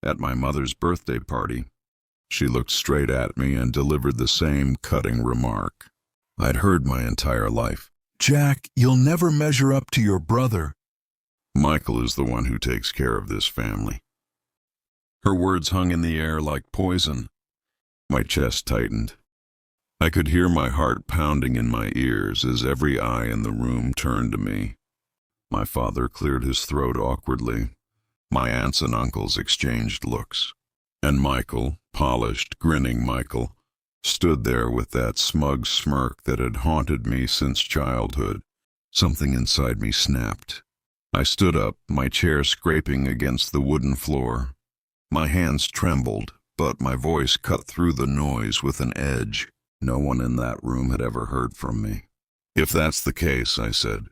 at my mother's birthday party. She looked straight at me and delivered the same cutting remark I'd heard my entire life. Jack, you'll never measure up to your brother. Michael is the one who takes care of this family. Her words hung in the air like poison. My chest tightened. I could hear my heart pounding in my ears as every eye in the room turned to me. My father cleared his throat awkwardly. My aunts and uncles exchanged looks. And Michael, polished, grinning Michael, stood there with that smug smirk that had haunted me since childhood. Something inside me snapped. I stood up, my chair scraping against the wooden floor. My hands trembled, but my voice cut through the noise with an edge no one in that room had ever heard from me. "If that's the case," I said,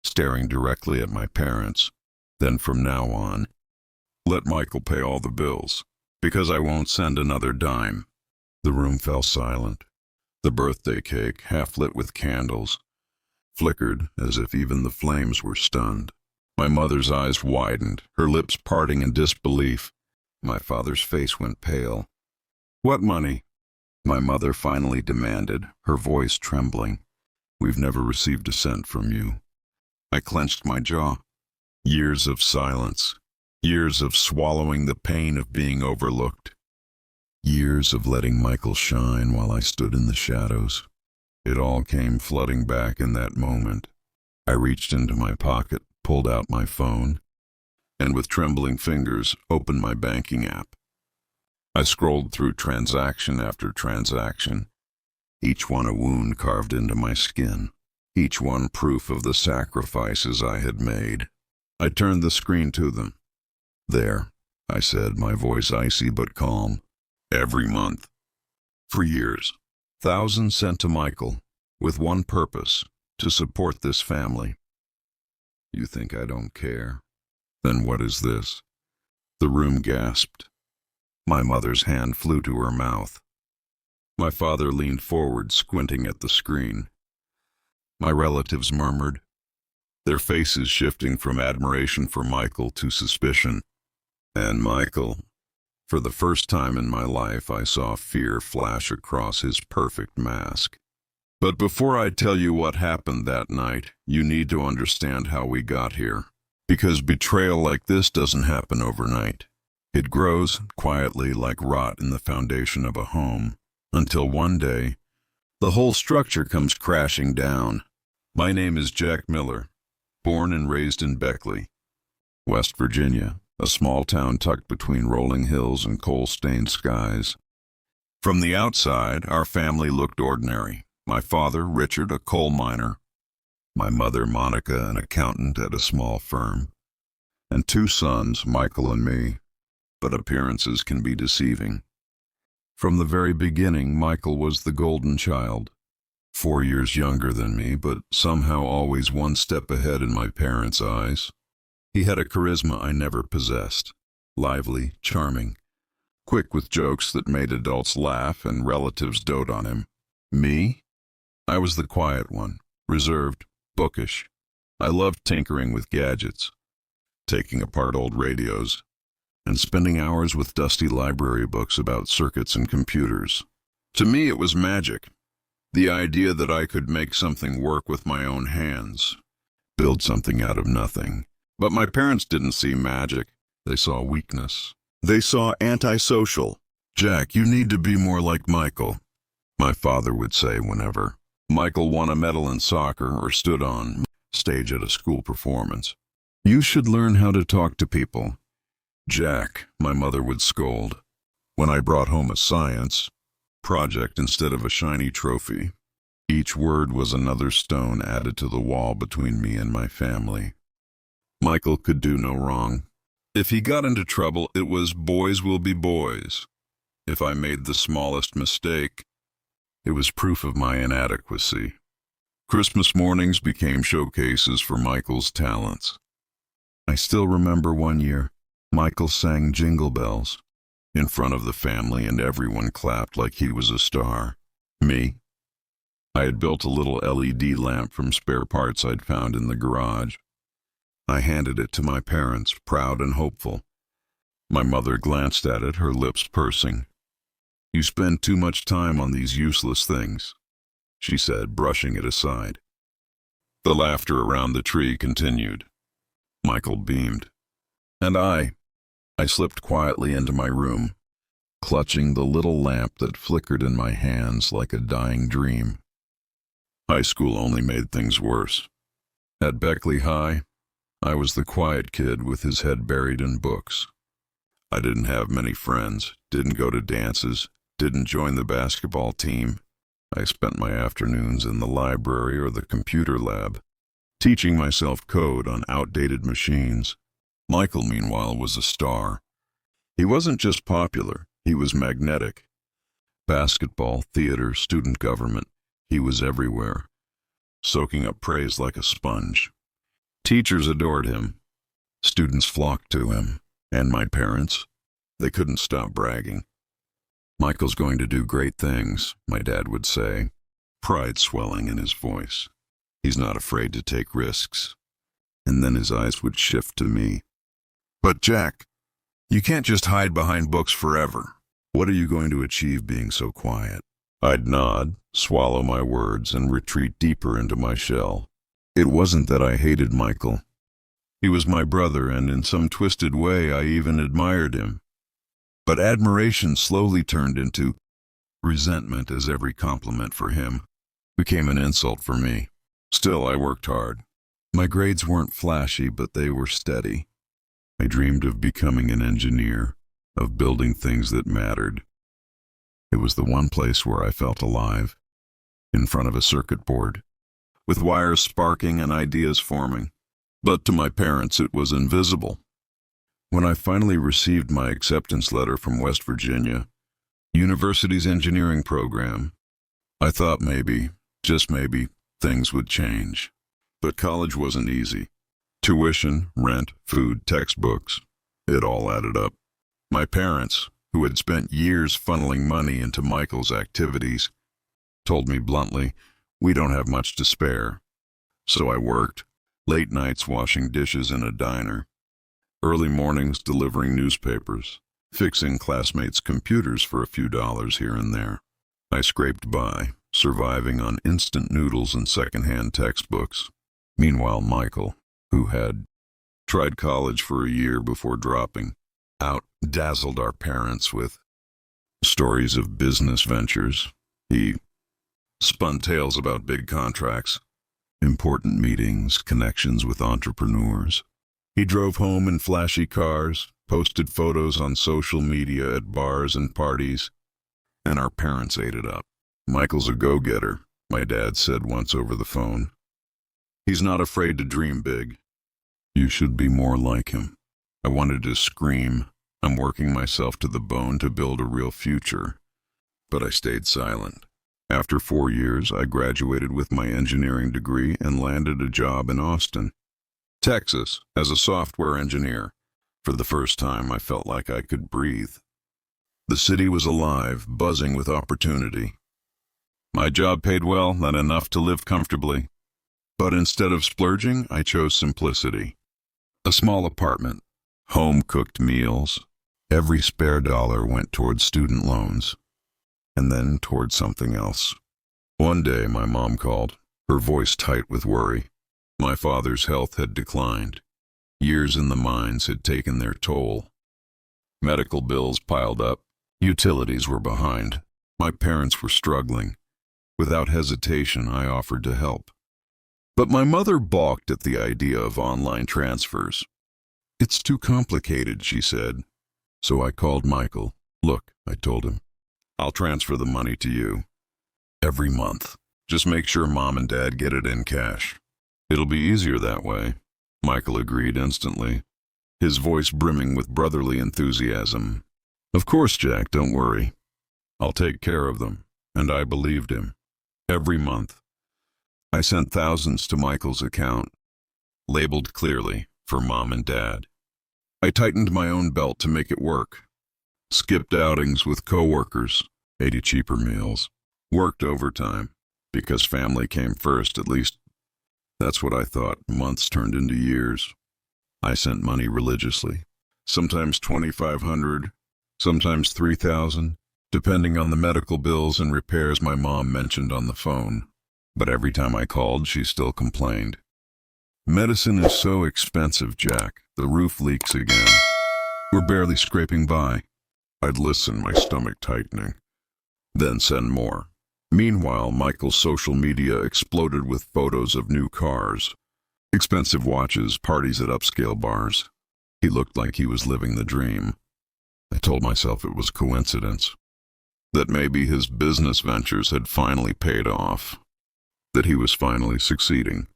staring directly at my parents, "then from now on, let Michael pay all the bills, because I won't send another dime." The room fell silent. The birthday cake, half lit with candles, flickered as if even the flames were stunned. My mother's eyes widened, her lips parting in disbelief. My father's face went pale. "What money?" my mother finally demanded, her voice trembling. "We've never received a cent from you." I clenched my jaw. Years of silence. Years of swallowing the pain of being overlooked. Years of letting Michael shine while I stood in the shadows. It all came flooding back in that moment. I reached into my pocket, pulled out my phone, and with trembling fingers opened my banking app. I scrolled through transaction after transaction, each one a wound carved into my skin, each one proof of the sacrifices I had made. I turned the screen to them. "There," I said, my voice icy but calm. "Every month. For years. Thousands sent to Michael, with one purpose, to support this family." "You think I don't care? Then what is this?" The room gasped. My mother's hand flew to her mouth. My father leaned forward, squinting at the screen. My relatives murmured, their faces shifting from admiration for Michael to suspicion. And Michael, for the first time in my life, I saw fear flash across his perfect mask. But before I tell you what happened that night, you need to understand how we got here. Because betrayal like this doesn't happen overnight. It grows quietly like rot in the foundation of a home, until one day, the whole structure comes crashing down. My name is Jack Miller, born and raised in Beckley, West Virginia, a small town tucked between rolling hills and coal-stained skies. From the outside, our family looked ordinary. My father, Richard, a coal miner. My mother, Monica, an accountant at a small firm. And two sons, Michael and me. But appearances can be deceiving. From the very beginning, Michael was the golden child. 4 years younger than me, but somehow always one step ahead in my parents' eyes. He had a charisma I never possessed. Lively, charming, quick with jokes that made adults laugh and relatives dote on him. Me? I was the quiet one, reserved, bookish. I loved tinkering with gadgets, taking apart old radios, and spending hours with dusty library books about circuits and computers. To me, it was magic. The idea that I could make something work with my own hands, build something out of nothing. But my parents didn't see magic. They saw weakness. They saw antisocial. "Jack, you need to be more like Michael," my father would say whenever Michael won a medal in soccer or stood on stage at a school performance. "You should learn how to talk to people." "Jack," my mother would scold, when I brought home a science project instead of a shiny trophy. Each word was another stone added to the wall between me and my family. Michael could do no wrong. If he got into trouble, it was boys will be boys. If I made the smallest mistake, it was proof of my inadequacy. Christmas mornings became showcases for Michael's talents. I still remember one year, Michael sang Jingle Bells in front of the family and everyone clapped like he was a star. Me? I had built a little LED lamp from spare parts I'd found in the garage. I handed it to my parents, proud and hopeful. My mother glanced at it, her lips pursing. "You spend too much time on these useless things," she said, brushing it aside. The laughter around the tree continued. Michael beamed. And I slipped quietly into my room, clutching the little lamp that flickered in my hands like a dying dream. High school only made things worse. At Beckley High, I was the quiet kid with his head buried in books. I didn't have many friends, didn't go to dances, didn't join the basketball team. I spent my afternoons in the library or the computer lab, teaching myself code on outdated machines. Michael, meanwhile, was a star. He wasn't just popular, he was magnetic. Basketball, theater, student government, he was everywhere, soaking up praise like a sponge. Teachers adored him. Students flocked to him. And my parents, they couldn't stop bragging. "Michael's going to do great things," my dad would say, pride swelling in his voice. "He's not afraid to take risks." And then his eyes would shift to me. "But Jack, you can't just hide behind books forever. What are you going to achieve being so quiet?" I'd nod, swallow my words, and retreat deeper into my shell. It wasn't that I hated Michael. He was my brother, and in some twisted way I even admired him. But admiration slowly turned into resentment as every compliment for him became an insult for me. Still, I worked hard. My grades weren't flashy, but they were steady. I dreamed of becoming an engineer, of building things that mattered. It was the one place where I felt alive, in front of a circuit board, with wires sparking and ideas forming. But to my parents, it was invisible. When I finally received my acceptance letter from West Virginia, university's engineering program, I thought maybe, just maybe, things would change. But college wasn't easy. Tuition, rent, food, textbooks, it all added up. My parents, who had spent years funneling money into Michael's activities, told me bluntly, "We don't have much to spare." So I worked. Late nights washing dishes in a diner, early mornings delivering newspapers, fixing classmates' computers for a few dollars here and there. I scraped by, surviving on instant noodles and secondhand textbooks. Meanwhile, Michael, who had tried college for a year before dropping out, dazzled our parents with stories of business ventures. He spun tales about big contracts, important meetings, connections with entrepreneurs. He drove home in flashy cars, posted photos on social media at bars and parties, and our parents ate it up. "Michael's a go-getter," my dad said once over the phone. "He's not afraid to dream big. You should be more like him." I wanted to scream, "I'm working myself to the bone to build a real future." But I stayed silent. After 4 years, I graduated with my engineering degree and landed a job in Austin, Texas, as a software engineer. For the first time, I felt like I could breathe. The city was alive, buzzing with opportunity. My job paid well, not enough to live comfortably. But instead of splurging, I chose simplicity. A small apartment, home-cooked meals. Every spare dollar went toward student loans, and then toward something else. One day, my mom called, her voice tight with worry. My father's health had declined. Years in the mines had taken their toll. Medical bills piled up. Utilities were behind. My parents were struggling. Without hesitation, I offered to help. But my mother balked at the idea of online transfers. "It's too complicated," she said. So I called Michael. "Look," I told him, "I'll transfer the money to you every month. Just make sure Mom and Dad get it in cash. It'll be easier that way." Michael agreed instantly, his voice brimming with brotherly enthusiasm. "Of course, Jack, don't worry. I'll take care of them." And I believed him. Every month, I sent thousands to Michael's account, labeled clearly for Mom and Dad. I tightened my own belt to make it work. Skipped outings with coworkers, ate cheaper meals, worked overtime, because family came first, at least that's what I thought. Months turned into years. I sent money religiously. sometimes 2,500, sometimes 3,000, depending on the medical bills and repairs my mom mentioned on the phone. But every time I called, she still complained. Medicine is so expensive, Jack. The roof leaks again. We're barely scraping by. I'd listen, my stomach tightening. Then send more. Meanwhile, Michael's social media exploded with photos of new cars, expensive watches, parties at upscale bars. He looked like he was living the dream. I told myself it was coincidence, that maybe his business ventures had finally paid off, that he was finally succeeding.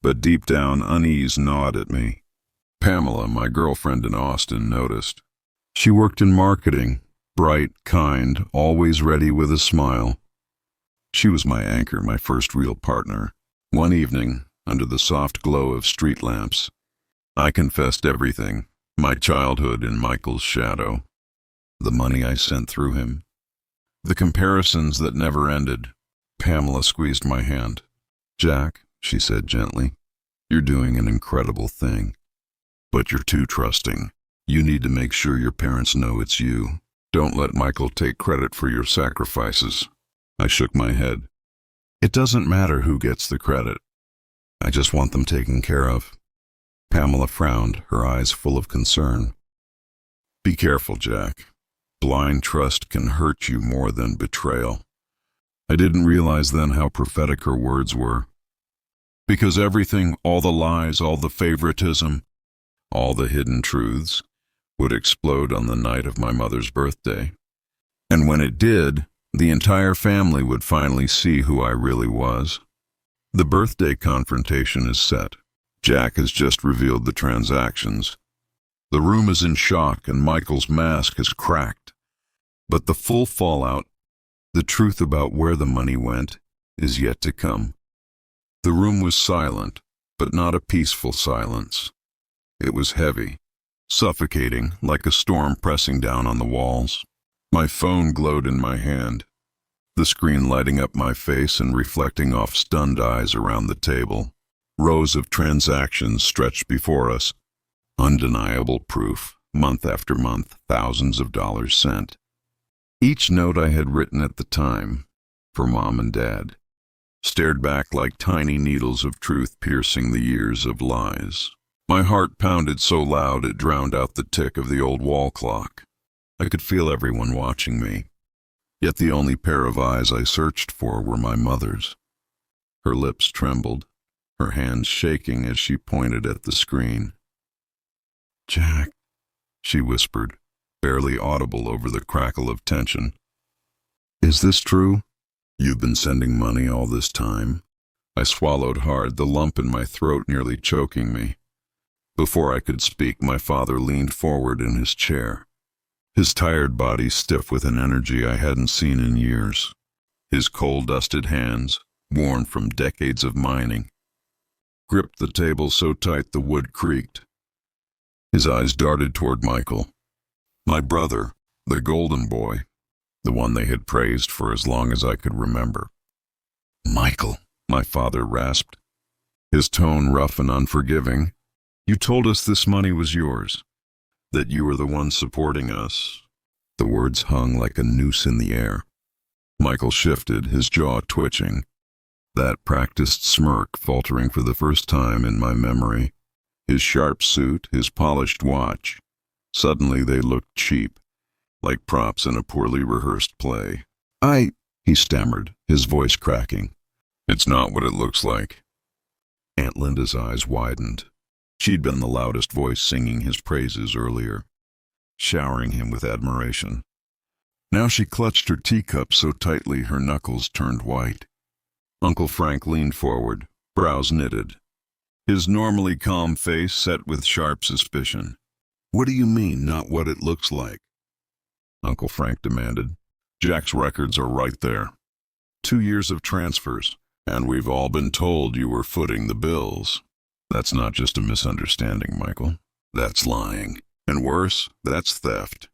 But deep down, unease gnawed at me. Pamela, my girlfriend in Austin, noticed. She worked in marketing, bright, kind, always ready with a smile. She was my anchor, my first real partner. One evening, under the soft glow of street lamps, I confessed everything, my childhood in Michael's shadow, the money I sent through him, the comparisons that never ended. Pamela squeezed my hand. Jack, she said gently, you're doing an incredible thing. But you're too trusting. You need to make sure your parents know it's you. Don't let Michael take credit for your sacrifices. I shook my head. It doesn't matter who gets the credit. I just want them taken care of. Pamela frowned, her eyes full of concern. Be careful, Jack. Blind trust can hurt you more than betrayal. I didn't realize then how prophetic her words were. Because everything, all the lies, all the favoritism, all the hidden truths, would explode on the night of my mother's birthday. And when it did, the entire family would finally see who I really was. The birthday confrontation is set. Jack has just revealed the transactions. The room is in shock and Michael's mask is cracked. But the full fallout, the truth about where the money went, is yet to come. The room was silent, but not a peaceful silence. It was heavy, suffocating, like a storm pressing down on the walls. My phone glowed in my hand, the screen lighting up my face and reflecting off stunned eyes around the table. Rows of transactions stretched before us, undeniable proof, month after month, thousands of dollars sent. Each note I had written at the time, for Mom and Dad, stared back like tiny needles of truth piercing the years of lies. My heart pounded so loud it drowned out the tick of the old wall clock. I could feel everyone watching me, yet the only pair of eyes I searched for were my mother's. Her lips trembled, her hands shaking as she pointed at the screen. Jack, she whispered, barely audible over the crackle of tension. Is this true? You've been sending money all this time? I swallowed hard, the lump in my throat nearly choking me. Before I could speak, my father leaned forward in his chair, his tired body stiff with an energy I hadn't seen in years. His coal-dusted hands, worn from decades of mining, gripped the table so tight the wood creaked. His eyes darted toward Michael, my brother, the golden boy, the one they had praised for as long as I could remember. Michael, my father rasped, his tone rough and unforgiving. You told us this money was yours, that you were the one supporting us. The words hung like a noose in the air. Michael shifted, his jaw twitching, that practiced smirk faltering for the first time in my memory. His sharp suit, his polished watch. Suddenly they looked cheap, like props in a poorly rehearsed play. He stammered, his voice cracking. It's not what it looks like. Aunt Linda's eyes widened. She'd been the loudest voice singing his praises earlier, showering him with admiration. Now she clutched her teacup so tightly her knuckles turned white. Uncle Frank leaned forward, brows knitted, his normally calm face set with sharp suspicion. What do you mean, not what it looks like? Uncle Frank demanded. Jack's records are right there. 2 years of transfers, and we've all been told you were footing the bills. That's not just a misunderstanding, Michael. That's lying. And worse, that's theft.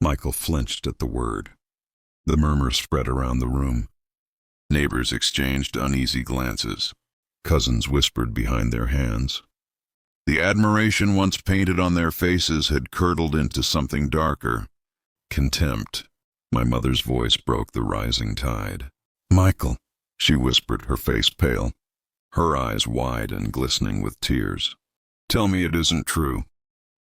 Michael flinched at the word. The murmur spread around the room. Neighbors exchanged uneasy glances. Cousins whispered behind their hands. The admiration once painted on their faces had curdled into something darker. Contempt. My mother's voice broke the rising tide. "Michael," she whispered, her face pale, her eyes wide and glistening with tears. "Tell me it isn't true.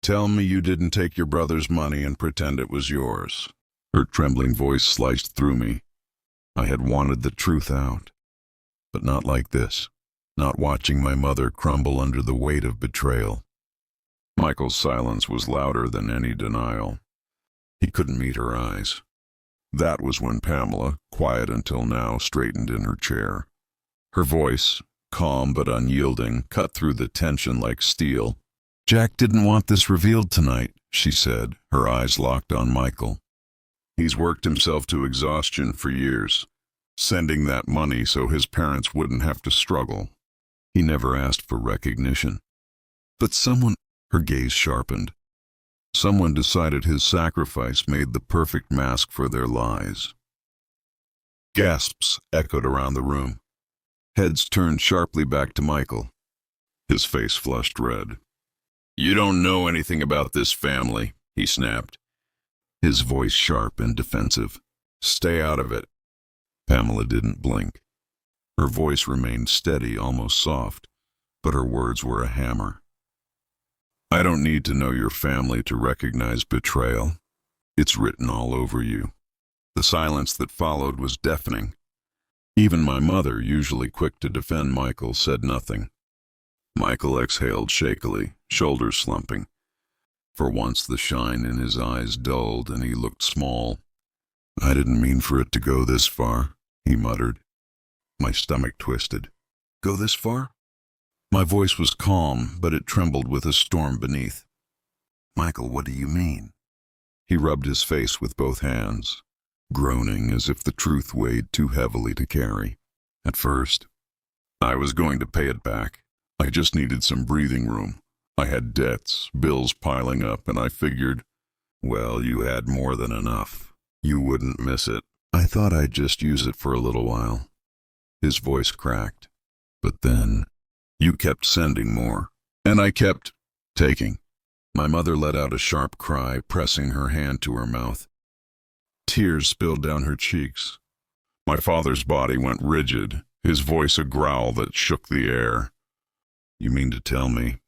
Tell me you didn't take your brother's money and pretend it was yours." Her trembling voice sliced through me. I had wanted the truth out, but not like this, not watching my mother crumble under the weight of betrayal. Michael's silence was louder than any denial. He couldn't meet her eyes. That was when Pamela, quiet until now, straightened in her chair. Her voice, calm but unyielding, cut through the tension like steel. "Jack didn't want this revealed tonight," she said, her eyes locked on Michael. "He's worked himself to exhaustion for years, sending that money so his parents wouldn't have to struggle. He never asked for recognition. But someone," her gaze sharpened, "someone decided his sacrifice made the perfect mask for their lies." Gasps echoed around the room. Heads turned sharply back to Michael. His face flushed red. "You don't know anything about this family," he snapped, his voice sharp and defensive. "Stay out of it." Pamela didn't blink. Her voice remained steady, almost soft, but her words were a hammer. "I don't need to know your family to recognize betrayal. It's written all over you." The silence that followed was deafening. Even my mother, usually quick to defend Michael, said nothing. Michael exhaled shakily, shoulders slumping. For once the shine in his eyes dulled and he looked small. "I didn't mean for it to go this far," he muttered. My stomach twisted. "Go this far?" My voice was calm, but it trembled with a storm beneath. "Michael, what do you mean?" He rubbed his face with both hands, groaning as if the truth weighed too heavily to carry. "At first, I was going to pay it back. I just needed some breathing room. I had debts, bills piling up, and I figured, well, you had more than enough. You wouldn't miss it. I thought I'd just use it for a little while." His voice cracked. "But then, you kept sending more, and I kept taking." My mother let out a sharp cry, pressing her hand to her mouth. Tears spilled down her cheeks. My father's body went rigid, his voice a growl that shook the air. "You mean to tell me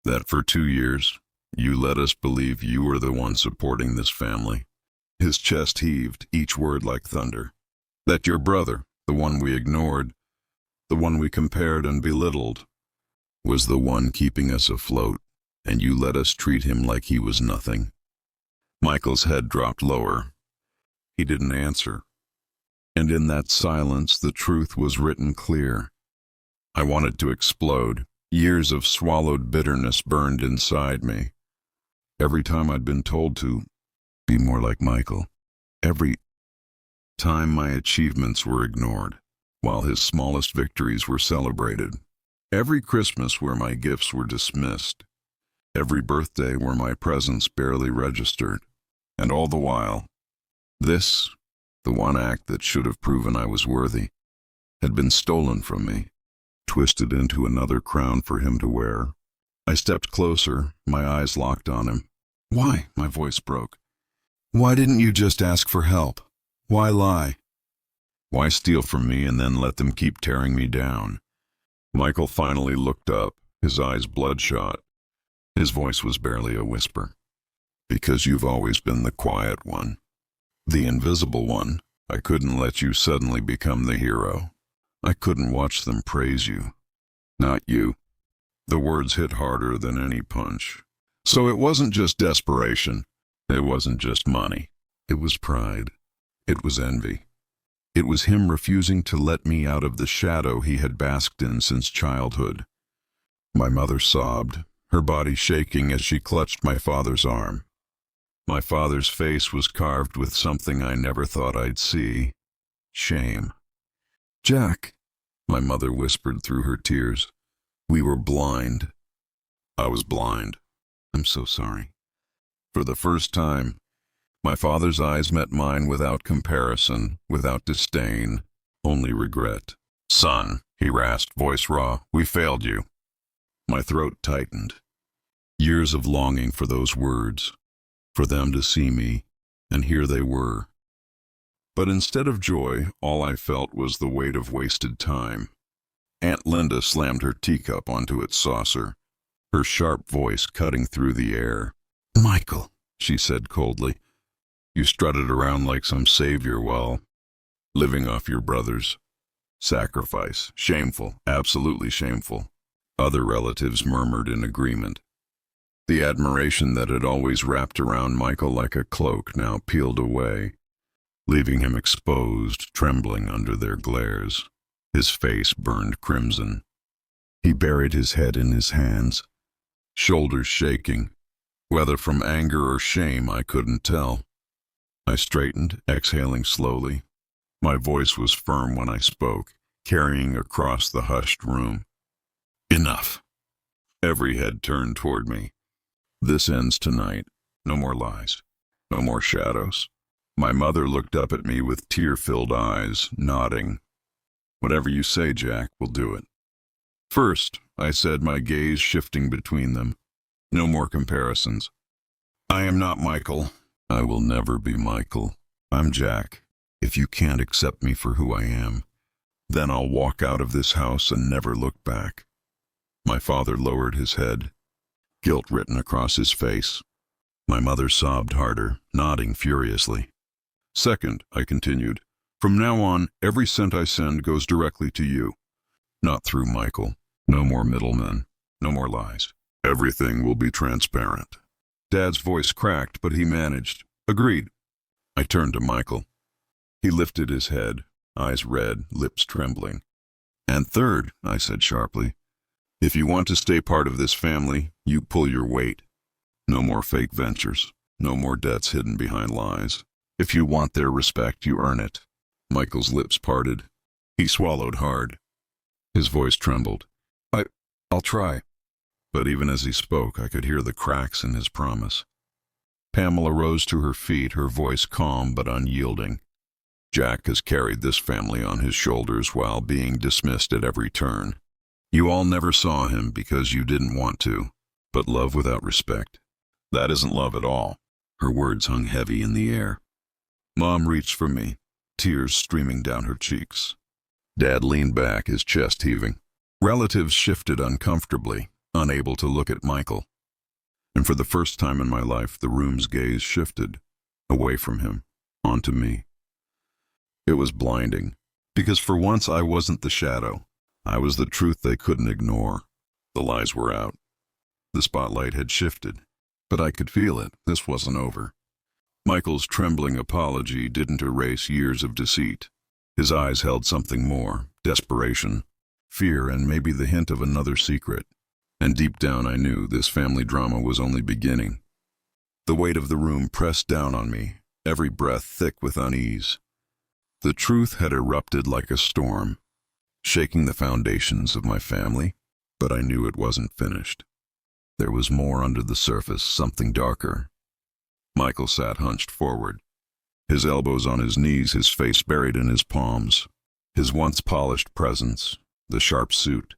that for 2 years, you let us believe you were the one supporting this family?" His chest heaved, each word like thunder. "That your brother, the one we ignored, the one we compared and belittled, was the one keeping us afloat, and you let us treat him like he was nothing?" Michael's head dropped lower. He didn't answer. And in that silence, the truth was written clear. I wanted to explode. Years of swallowed bitterness burned inside me. Every time I'd been told to be more like Michael. Every time my achievements were ignored, while his smallest victories were celebrated. Every Christmas where my gifts were dismissed. Every birthday where my presence barely registered. And all the while, this, the one act that should have proven I was worthy, had been stolen from me, twisted into another crown for him to wear. I stepped closer, my eyes locked on him. "Why?" my voice broke. "Why didn't you just ask for help? Why lie? Why steal from me and then let them keep tearing me down?" Michael finally looked up, his eyes bloodshot. His voice was barely a whisper. "Because you've always been the quiet one. The invisible one. I couldn't let you suddenly become the hero. I couldn't watch them praise you. Not you." The words hit harder than any punch. So it wasn't just desperation. It wasn't just money. It was pride. It was envy. It was him refusing to let me out of the shadow he had basked in since childhood. My mother sobbed, her body shaking as she clutched my father's arm. My father's face was carved with something I never thought I'd see. Shame. "Jack," my mother whispered through her tears. "We were blind." I was blind. "I'm so sorry." For the first time, my father's eyes met mine without comparison, without disdain, only regret. "Son," he rasped, voice raw, "we failed you." My throat tightened. Years of longing for those words, for them to see me, and here they were. But instead of joy, all I felt was the weight of wasted time. Aunt Linda slammed her teacup onto its saucer, her sharp voice cutting through the air. "Michael," she said coldly, "you strutted around like some savior while living off your brother's sacrifice. Shameful, absolutely shameful." Other relatives murmured in agreement. The admiration that had always wrapped around Michael like a cloak now peeled away, leaving him exposed, trembling under their glares. His face burned crimson. He buried his head in his hands, shoulders shaking. Whether from anger or shame, I couldn't tell. I straightened, exhaling slowly. My voice was firm when I spoke, carrying across the hushed room. "Enough." Every head turned toward me. "This ends tonight. No more lies. No more shadows." My mother looked up at me with tear-filled eyes, nodding. "Whatever you say, Jack, we'll do it." "First," I said, my gaze shifting between them. "No more comparisons. I am not Michael. I will never be Michael. I'm Jack. If you can't accept me for who I am, then I'll walk out of this house and never look back." My father lowered his head, guilt written across his face. My mother sobbed harder, nodding furiously. "Second," I continued, "from now on, every cent I send goes directly to you, not through Michael. No more middlemen, no more lies. Everything will be transparent." Dad's voice cracked, but he managed. "Agreed." I turned to Michael. He lifted his head, eyes red, lips trembling. "And third," I said sharply, "if you want to stay part of this family, you pull your weight. No more fake ventures, no more debts hidden behind lies. If you want their respect, you earn it." Michael's lips parted. He swallowed hard. His voice trembled. I'll try." But even as he spoke, I could hear the cracks in his promise. Pamela rose to her feet, her voice calm but unyielding. "Jack has carried this family on his shoulders while being dismissed at every turn. You all never saw him because you didn't want to, but love without respect. That isn't love at all." Her words hung heavy in the air. Mom reached for me, tears streaming down her cheeks. Dad leaned back, his chest heaving. Relatives shifted uncomfortably, unable to look at Michael. And for the first time in my life, the room's gaze shifted, away from him, onto me. It was blinding, because for once I wasn't the shadow. I was the truth they couldn't ignore. The lies were out. The spotlight had shifted, but I could feel it. This wasn't over. Michael's trembling apology didn't erase years of deceit. His eyes held something more, desperation, fear, and maybe the hint of another secret. And deep down I knew this family drama was only beginning. The weight of the room pressed down on me, every breath thick with unease. The truth had erupted like a storm, shaking the foundations of my family, but I knew it wasn't finished. There was more under the surface, something darker. Michael sat hunched forward, his elbows on his knees, his face buried in his palms. His once polished presence, the sharp suit,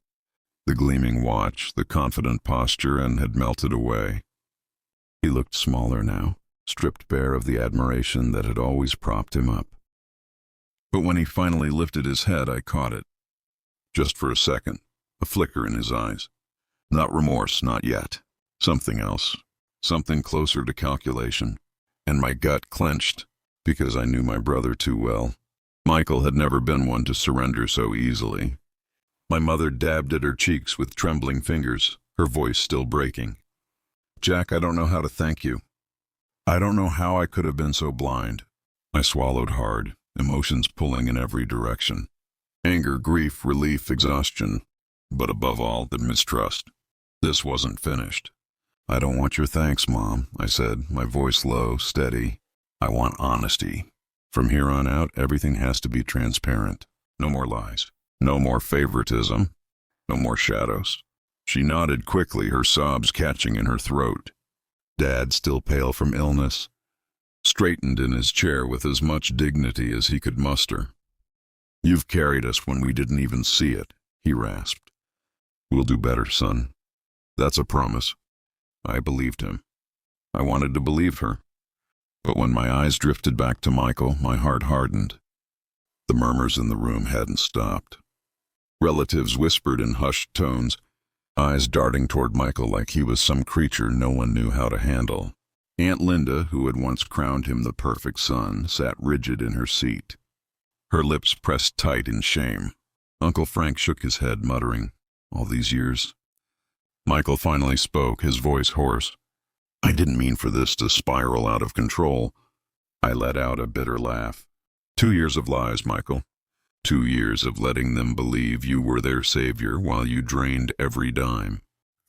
the gleaming watch, the confident posture, and had melted away. He looked smaller now, stripped bare of the admiration that had always propped him up. But when he finally lifted his head, I caught it. Just for a second, a flicker in his eyes. Not remorse, not yet. Something else, something closer to calculation. And my gut clenched, because I knew my brother too well. Michael had never been one to surrender so easily. My mother dabbed at her cheeks with trembling fingers, her voice still breaking. "Jack, I don't know how to thank you. I don't know how I could have been so blind." I swallowed hard, emotions pulling in every direction. Anger, grief, relief, exhaustion, but above all, the mistrust. This wasn't finished. "I don't want your thanks, Mom," I said, my voice low, steady. "I want honesty. From here on out, everything has to be transparent. No more lies. No more favoritism. No more shadows." She nodded quickly, her sobs catching in her throat. Dad, still pale from illness, straightened in his chair with as much dignity as he could muster. "You've carried us when we didn't even see it," he rasped. "We'll do better, son. That's a promise. I believed him. I wanted to believe her. But when my eyes drifted back to Michael, my heart hardened. The murmurs in the room hadn't stopped. Relatives whispered in hushed tones, eyes darting toward Michael like he was some creature no one knew how to handle. Aunt Linda, who had once crowned him the perfect son, sat rigid in her seat, her lips pressed tight in shame. Uncle Frank shook his head, muttering, "All these years." Michael finally spoke, his voice hoarse. "I didn't mean for this to spiral out of control." I let out a bitter laugh. 2 years of lies, Michael. 2 years of letting them believe you were their savior while you drained every dime.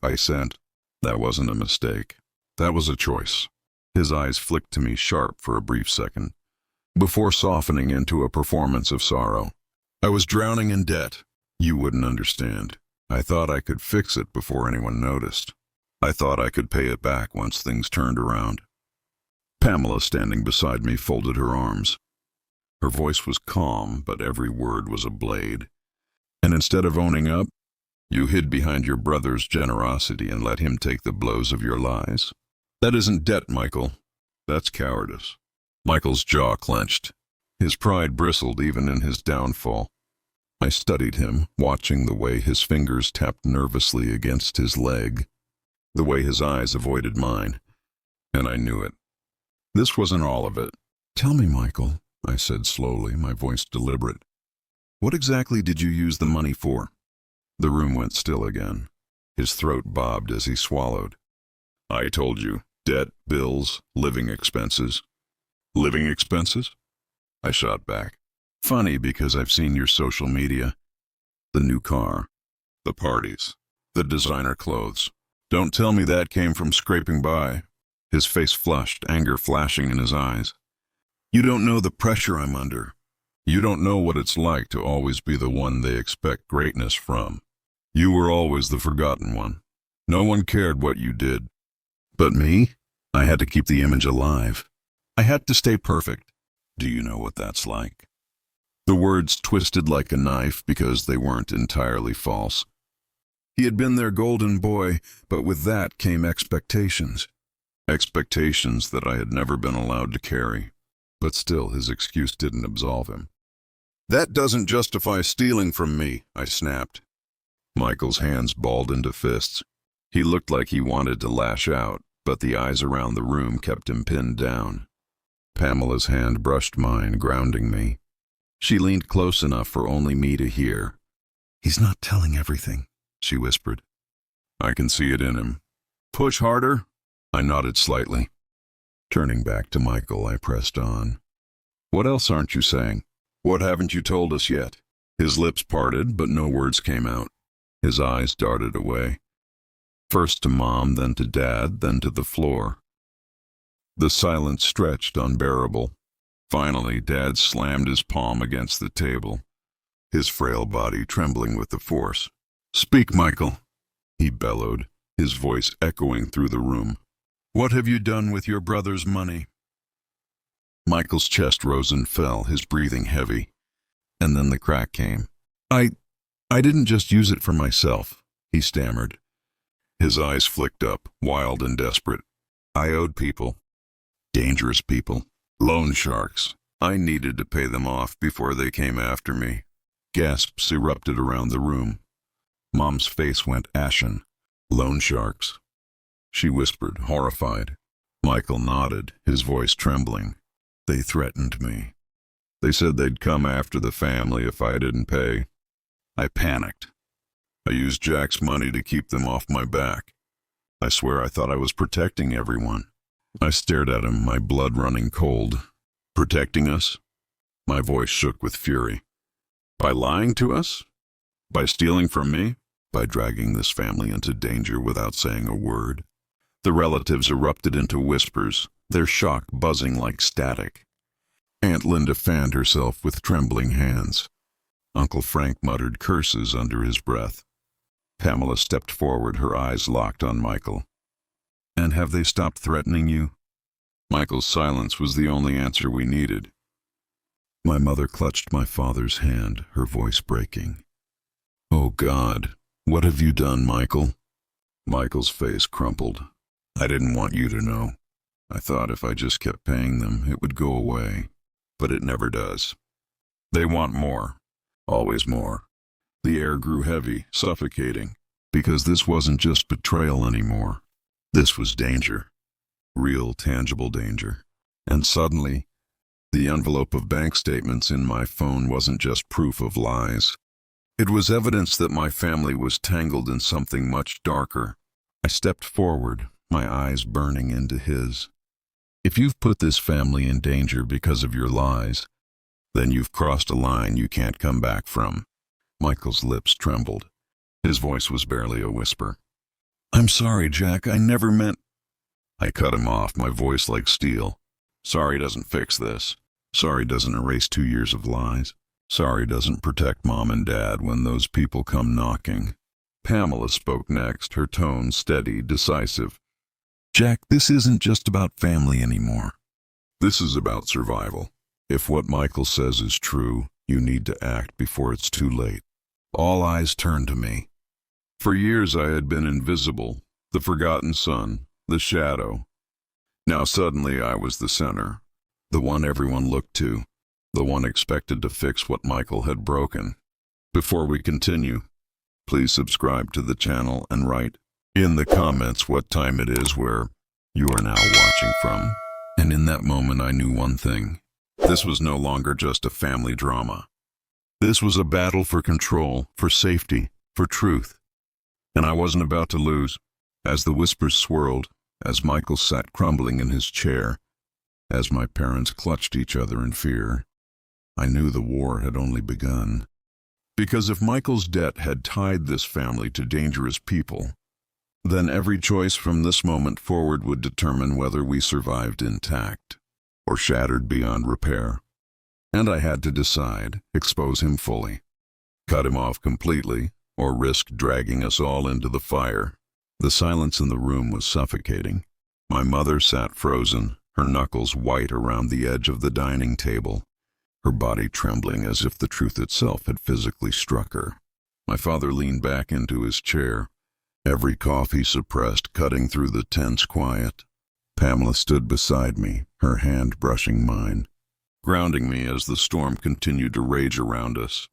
I said, "That wasn't a mistake. That was a choice." His eyes flicked to me sharp for a brief second, before softening into a performance of sorrow. "I was drowning in debt. You wouldn't understand. I thought I could fix it before anyone noticed. I thought I could pay it back once things turned around." Pamela, standing beside me, folded her arms. Her voice was calm, but every word was a blade. "And instead of owning up, you hid behind your brother's generosity and let him take the blows of your lies. That isn't debt, Michael. That's cowardice." Michael's jaw clenched. His pride bristled even in his downfall. I studied him, watching the way his fingers tapped nervously against his leg, the way his eyes avoided mine, and I knew it. This wasn't all of it. "Tell me, Michael," I said slowly, my voice deliberate. "What exactly did you use the money for?" The room went still again. His throat bobbed as he swallowed. "I told you. Debt, bills, living expenses." "Living expenses?" I shot back. "Funny, because I've seen your social media. The new car, the parties, the designer clothes. Don't tell me that came from scraping by." His face flushed, anger flashing in his eyes. "You don't know the pressure I'm under. You don't know what it's like to always be the one they expect greatness from. You were always the forgotten one. No one cared what you did. But me? I had to keep the image alive. I had to stay perfect. Do you know what that's like?" The words twisted like a knife because they weren't entirely false. He had been their golden boy, but with that came expectations. Expectations that I had never been allowed to carry. But still, his excuse didn't absolve him. "That doesn't justify stealing from me," I snapped. Michael's hands balled into fists. He looked like he wanted to lash out, but the eyes around the room kept him pinned down. Pamela's hand brushed mine, grounding me. She leaned close enough for only me to hear. "He's not telling everything," she whispered. "I can see it in him." "Push harder?" I nodded slightly. Turning back to Michael, I pressed on. "What else aren't you saying? What haven't you told us yet?" His lips parted, but no words came out. His eyes darted away. First to Mom, then to Dad, then to the floor. The silence stretched unbearable. Finally, Dad slammed his palm against the table, his frail body trembling with the force. "Speak, Michael," he bellowed, his voice echoing through the room. "What have you done with your brother's money?" Michael's chest rose and fell, his breathing heavy. And then the crack came. I didn't just use it for myself," he stammered. His eyes flicked up, wild and desperate. "I owed people. Dangerous people. Loan sharks. I needed to pay them off before they came after me." Gasps erupted around the room. Mom's face went ashen. "Loan sharks?" she whispered, horrified. Michael nodded, his voice trembling. "They threatened me. They said they'd come after the family if I didn't pay. I panicked. I used Jack's money to keep them off my back. I swear I thought I was protecting everyone." I stared at him, my blood running cold. "Protecting us?" My voice shook with fury. "By lying to us? By stealing from me? By dragging this family into danger without saying a word?" The relatives erupted into whispers, their shock buzzing like static. Aunt Linda fanned herself with trembling hands. Uncle Frank muttered curses under his breath. Pamela stepped forward, her eyes locked on Michael. "And have they stopped threatening you?" Michael's silence was the only answer we needed. My mother clutched my father's hand, her voice breaking. "Oh God, what have you done, Michael?" Michael's face crumpled. I didn't want you to know. I thought if I just kept paying them, it would go away. But it never does. They want more. Always more. The air grew heavy, suffocating, because this wasn't just betrayal anymore. This was danger. Real, tangible danger. And suddenly, the envelope of bank statements in my phone wasn't just proof of lies. It was evidence that my family was tangled in something much darker. I stepped forward, my eyes burning into his. If you've put this family in danger because of your lies, then you've crossed a line you can't come back from. Michael's lips trembled. His voice was barely a whisper. I'm sorry, Jack, I never meant... I cut him off, my voice like steel. Sorry doesn't fix this. Sorry doesn't erase 2 years of lies. Sorry doesn't protect Mom and Dad when those people come knocking. Pamela spoke next, her tone steady, decisive. Jack, this isn't just about family anymore. This is about survival. If what Michael says is true, you need to act before it's too late. All eyes turned to me. For years I had been invisible, the forgotten son, the shadow. Now suddenly I was the center, the one everyone looked to, the one expected to fix what Michael had broken. Before we continue, please subscribe to the channel and write in the comments what time it is where you are now watching from. And in that moment I knew one thing. This was no longer just a family drama. This was a battle for control, for safety, for truth. And I wasn't about to lose. As the whispers swirled, as Michael sat crumbling in his chair, as my parents clutched each other in fear, I knew the war had only begun. Because if Michael's debt had tied this family to dangerous people, then every choice from this moment forward would determine whether we survived intact or shattered beyond repair. And I had to decide, expose him fully, cut him off completely, or risk dragging us all into the fire. The silence in the room was suffocating. My mother sat frozen, her knuckles white around the edge of the dining table, her body trembling as if the truth itself had physically struck her. My father leaned back into his chair, every cough he suppressed cutting through the tense quiet. Pamela stood beside me, her hand brushing mine, grounding me as the storm continued to rage around us.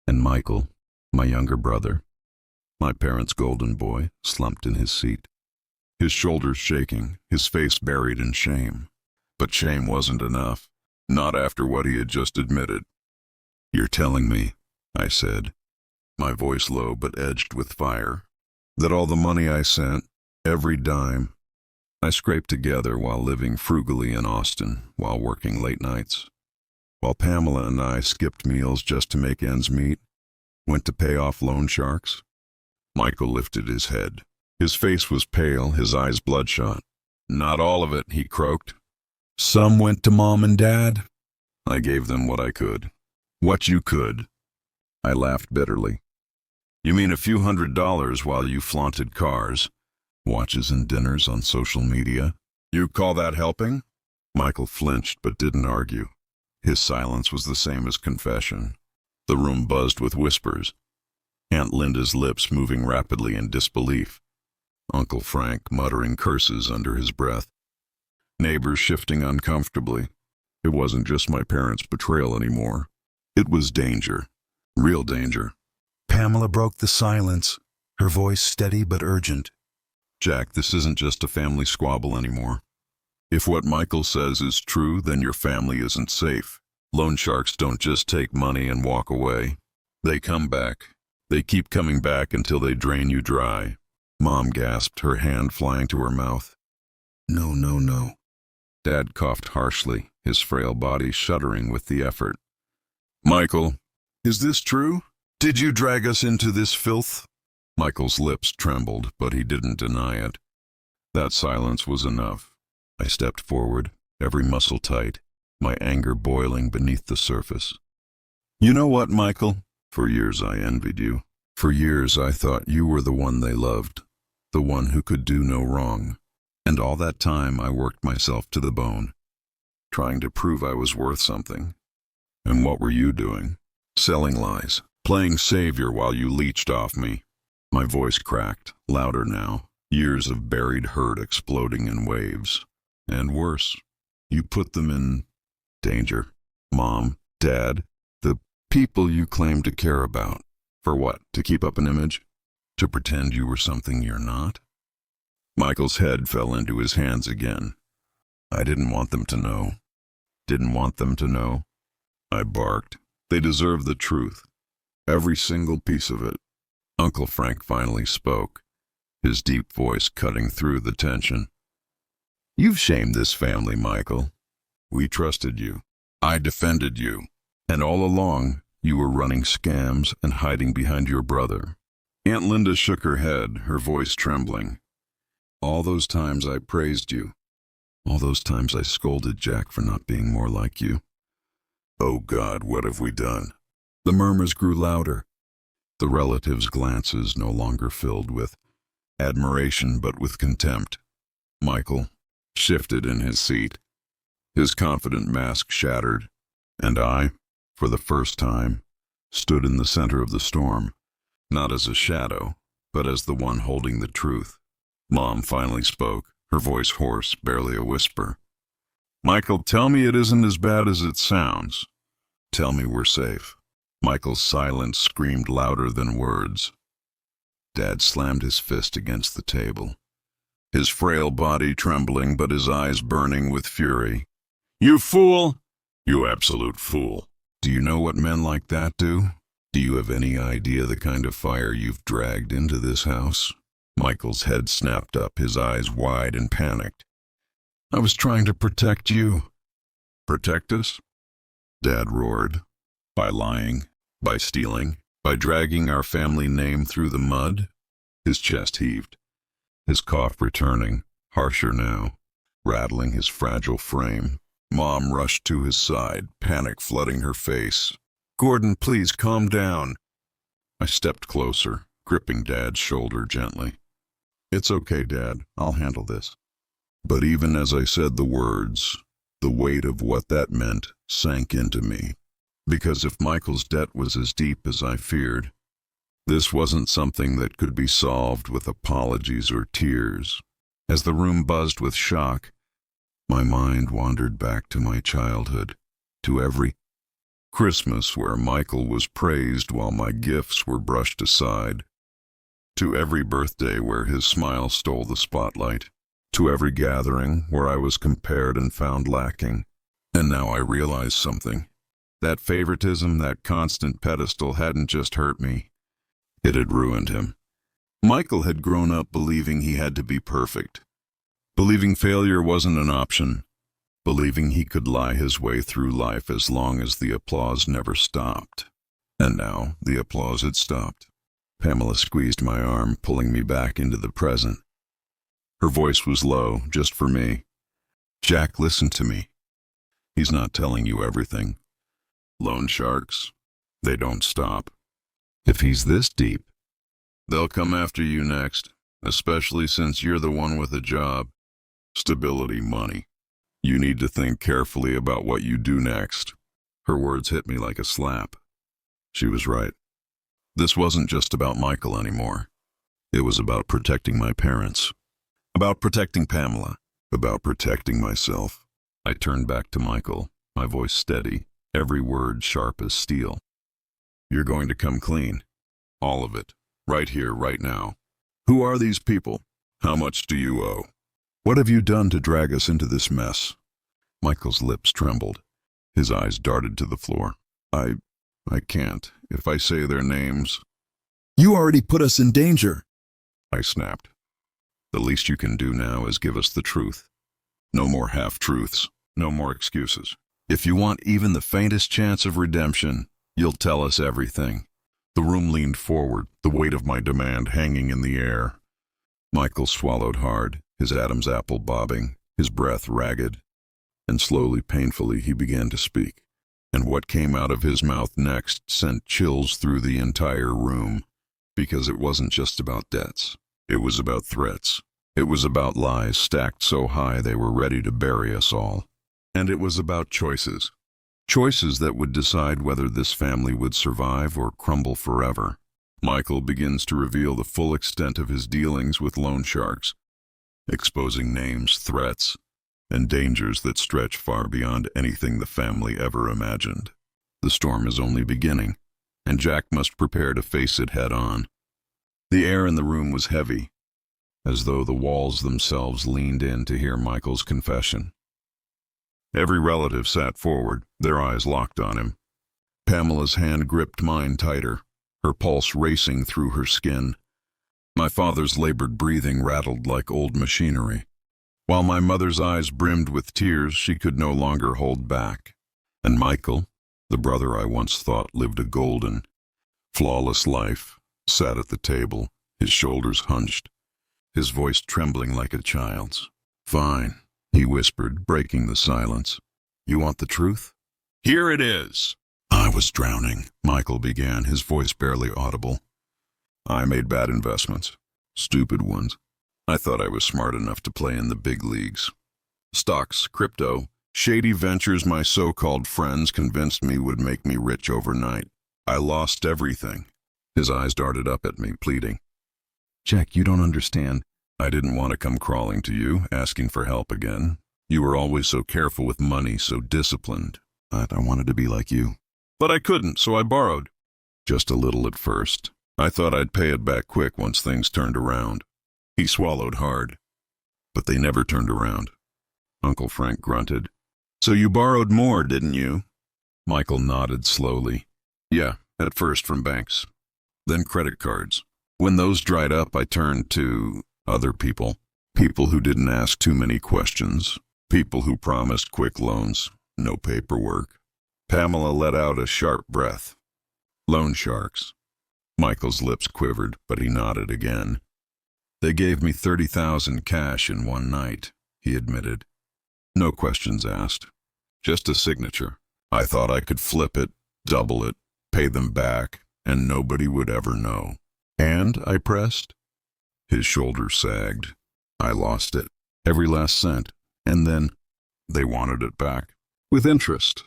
And Michael, my younger brother, my parents' golden boy, slumped in his seat, his shoulders shaking, his face buried in shame. But shame wasn't enough, not after what he had just admitted. You're telling me, I said, my voice low but edged with fire, that all the money I sent, every dime, I scraped together while living frugally in Austin, while working late nights, while Pamela and I skipped meals just to make ends meet, went to pay off loan sharks. Michael lifted his head. His face was pale, his eyes bloodshot. Not all of it, he croaked. Some went to Mom and Dad. I gave them what I could. What you could. I laughed bitterly. You mean a few $100s while you flaunted cars, watches and dinners on social media? You call that helping? Michael flinched but didn't argue. His silence was the same as confession. The room buzzed with whispers. Aunt Linda's lips moving rapidly in disbelief. Uncle Frank muttering curses under his breath. Neighbors shifting uncomfortably. It wasn't just my parents' betrayal anymore. It was danger. Real danger. Pamela broke the silence, her voice steady but urgent. Jack, this isn't just a family squabble anymore. If what Michael says is true, then your family isn't safe. Loan sharks don't just take money and walk away. They come back. They keep coming back until they drain you dry. Mom gasped, her hand flying to her mouth. No, no, no. Dad coughed harshly, his frail body shuddering with the effort. Michael, is this true? Did you drag us into this filth? Michael's lips trembled, but he didn't deny it. That silence was enough. I stepped forward, every muscle tight, my anger boiling beneath the surface. You know what, Michael? For years I envied you. For years I thought you were the one they loved, the one who could do no wrong. And all that time I worked myself to the bone, trying to prove I was worth something. And what were you doing? Selling lies, playing savior while you leeched off me. My voice cracked, louder now, Years of buried hurt exploding in waves. And worse, you put them in danger. Mom, Dad, the people you claim to care about. For what? To keep up an image? To pretend you were something you're not? Michael's head fell into his hands again. I didn't want them to know. Didn't want them to know. I barked. They deserve the truth. Every single piece of it. Uncle Frank finally spoke, his deep voice cutting through the tension. You've shamed this family, Michael. We trusted you. I defended you. And all along, you were running scams and hiding behind your brother. Aunt Linda shook her head, her voice trembling. All those times I praised you. All those times I scolded Jack for not being more like you. Oh God, what have we done? The murmurs grew louder. The relatives' glances no longer filled with admiration but with contempt. Michael shifted in his seat, his confident mask shattered, and I, for the first time, stood in the center of the storm, not as a shadow, but as the one holding the truth. Mom finally spoke, her voice hoarse, barely a whisper. Michael, tell me it isn't as bad as it sounds. Tell me we're safe. Michael's silence screamed louder than words. Dad slammed his fist against the table, his frail body trembling but his eyes burning with fury. You fool! You absolute fool! Do you know what men like that do? Do you have any idea the kind of fire you've dragged into this house? Michael's head snapped up, his eyes wide and panicked. I was trying to protect you. Protect us? Dad roared. By lying, by stealing, by dragging our family name through the mud? His chest heaved, his cough returning, harsher now, rattling his fragile frame. Mom rushed to his side, panic flooding her face. Gordon, please calm down. I stepped closer, gripping Dad's shoulder gently. It's okay, Dad. I'll handle this. But even as I said the words, the weight of what that meant sank into me. Because if Michael's debt was as deep as I feared, this wasn't something that could be solved with apologies or tears. As the room buzzed with shock, my mind wandered back to my childhood, to every Christmas where Michael was praised while my gifts were brushed aside, to every birthday where his smile stole the spotlight, to every gathering where I was compared and found lacking. And now I realized something. That favoritism, that constant pedestal hadn't just hurt me. It had ruined him. Michael had grown up believing he had to be perfect, believing failure wasn't an option, believing he could lie his way through life as long as the applause never stopped. And now the applause had stopped. Pamela squeezed my arm, pulling me back into the present. Her voice was low, just for me. Jack, listen to me. He's not telling you everything. Loan sharks, they don't stop. If he's this deep, they'll come after you next, especially since you're the one with a job, stability, money. You need to think carefully about what you do next. Her words hit me like a slap. She was right. This wasn't just about Michael anymore. It was about protecting my parents, about protecting Pamela, about protecting myself. I turned back to Michael, my voice steady, every word sharp as steel. You're going to come clean. All of it. Right here, right now. Who are these people? How much do you owe? What have you done to drag us into this mess? Michael's lips trembled. His eyes darted to the floor. I can't. If I say their names... You already put us in danger, I snapped. The least you can do now is give us the truth. No more half-truths. No more excuses. If you want even the faintest chance of redemption, you'll tell us everything. The room leaned forward, the weight of my demand hanging in the air. Michael swallowed hard, his Adam's apple bobbing, his breath ragged. And slowly, painfully, he began to speak. And what came out of his mouth next sent chills through the entire room. Because it wasn't just about debts. It was about threats. It was about lies stacked so high they were ready to bury us all. And it was about choices. Choices that would decide whether this family would survive or crumble forever. Michael begins to reveal the full extent of his dealings with loan sharks, exposing names, threats, and dangers that stretch far beyond anything the family ever imagined. The storm is only beginning, and Jack must prepare to face it head-on. The air in the room was heavy, as though the walls themselves leaned in to hear Michael's confession. Every relative sat forward, their eyes locked on him. Pamela's hand gripped mine tighter, her pulse racing through her skin. My father's labored breathing rattled like old machinery, while my mother's eyes brimmed with tears she could no longer hold back. And Michael, the brother I once thought lived a golden, flawless life, sat at the table, his shoulders hunched, his voice trembling like a child's. "Fine," he whispered, breaking the silence. "You want the truth?" "Here it is." "I was drowning," Michael began, his voice barely audible. "I made bad investments. Stupid ones. I thought I was smart enough to play in the big leagues. Stocks, crypto, shady ventures my so-called friends convinced me would make me rich overnight. I lost everything." His eyes darted up at me, pleading. "Jack, you don't understand. I didn't want to come crawling to you, asking for help again. You were always so careful with money, so disciplined. I wanted to be like you. But I couldn't, so I borrowed. Just a little at first. I thought I'd pay it back quick once things turned around." He swallowed hard. "But they never turned around." Uncle Frank grunted. "So you borrowed more, didn't you?" Michael nodded slowly. "Yeah, at first from banks. Then credit cards. When those dried up, I turned to other people. People who didn't ask too many questions. People who promised quick loans, no paperwork." Pamela let out a sharp breath. "Loan sharks." Michael's lips quivered, but he nodded again. "They gave me $30,000 cash in one night," he admitted. "No questions asked. Just a signature. I thought I could flip it, double it, pay them back, and nobody would ever know." "And?" I pressed. His shoulders sagged. "I lost it. Every last cent. And then they wanted it back. With interest."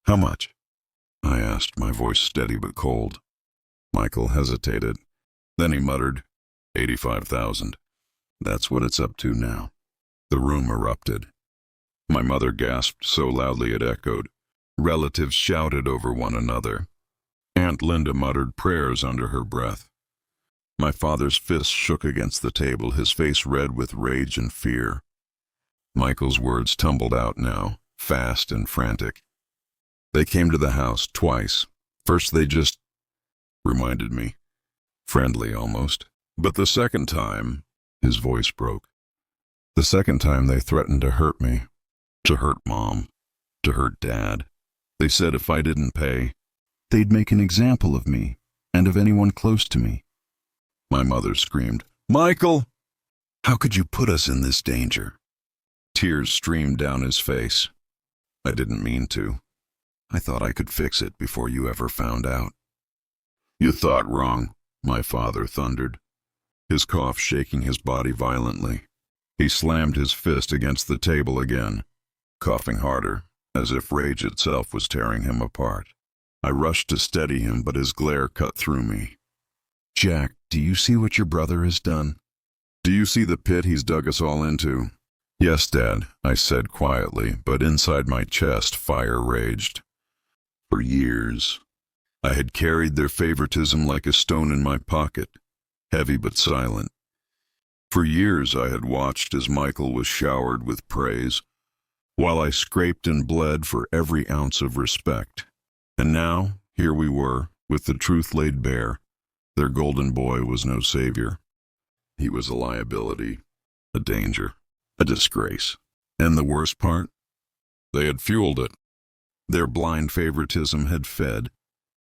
"How much?" I asked, my voice steady but cold. Michael hesitated. Then he muttered, 85,000. That's what it's up to now." The room erupted. My mother gasped so loudly it echoed. Relatives shouted over one another. Aunt Linda muttered prayers under her breath. My father's fist shook against the table, his face red with rage and fear. Michael's words tumbled out now, fast and frantic. "They came to the house twice. First they just reminded me. Friendly almost. But the second time," his voice broke. "The second time they threatened to hurt me. To hurt Mom. To hurt Dad. They said if I didn't pay, they'd make an example of me and of anyone close to me." My mother screamed, "Michael! How could you put us in this danger?" Tears streamed down his face. "I didn't mean to. I thought I could fix it before you ever found out." "You thought wrong," my father thundered, his cough shaking his body violently. He slammed his fist against the table again, coughing harder, as if rage itself was tearing him apart. I rushed to steady him, but his glare cut through me. "Jack, do you see what your brother has done? Do you see the pit he's dug us all into?" "Yes, Dad," I said quietly, but inside my chest fire raged. For years, I had carried their favoritism like a stone in my pocket, heavy but silent. For years I had watched as Michael was showered with praise, while I scraped and bled for every ounce of respect. And now, here we were, with the truth laid bare. Their golden boy was no savior. He was a liability, a danger, a disgrace. And the worst part? They had fueled it. Their blind favoritism had fed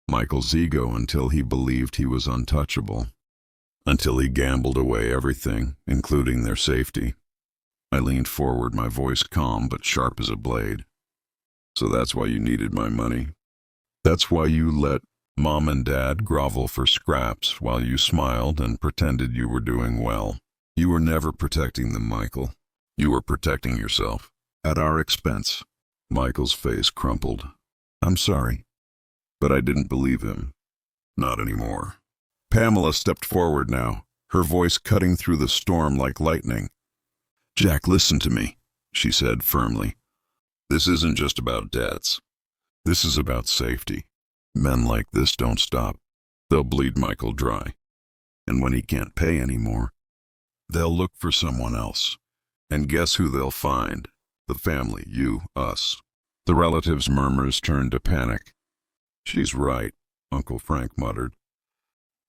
Michael's ego until he believed he was untouchable, until he gambled away everything, including their safety. I leaned forward, my voice calm but sharp as a blade. "So that's why you needed my money? That's why you let Mom and Dad grovel for scraps while you smiled and pretended you were doing well? You were never protecting them, Michael. You were protecting yourself. At our expense." Michael's face crumpled. "I'm sorry, but I didn't believe him. Not anymore." Pamela stepped forward now, her voice cutting through the storm like lightning. "Jack, listen to me," she said firmly. "This isn't just about debts. This is about safety. Men like this don't stop. They'll bleed Michael dry. And when he can't pay anymore, they'll look for someone else. And guess who they'll find? The family, you, us." The relatives' murmurs turned to panic. "She's right," Uncle Frank muttered.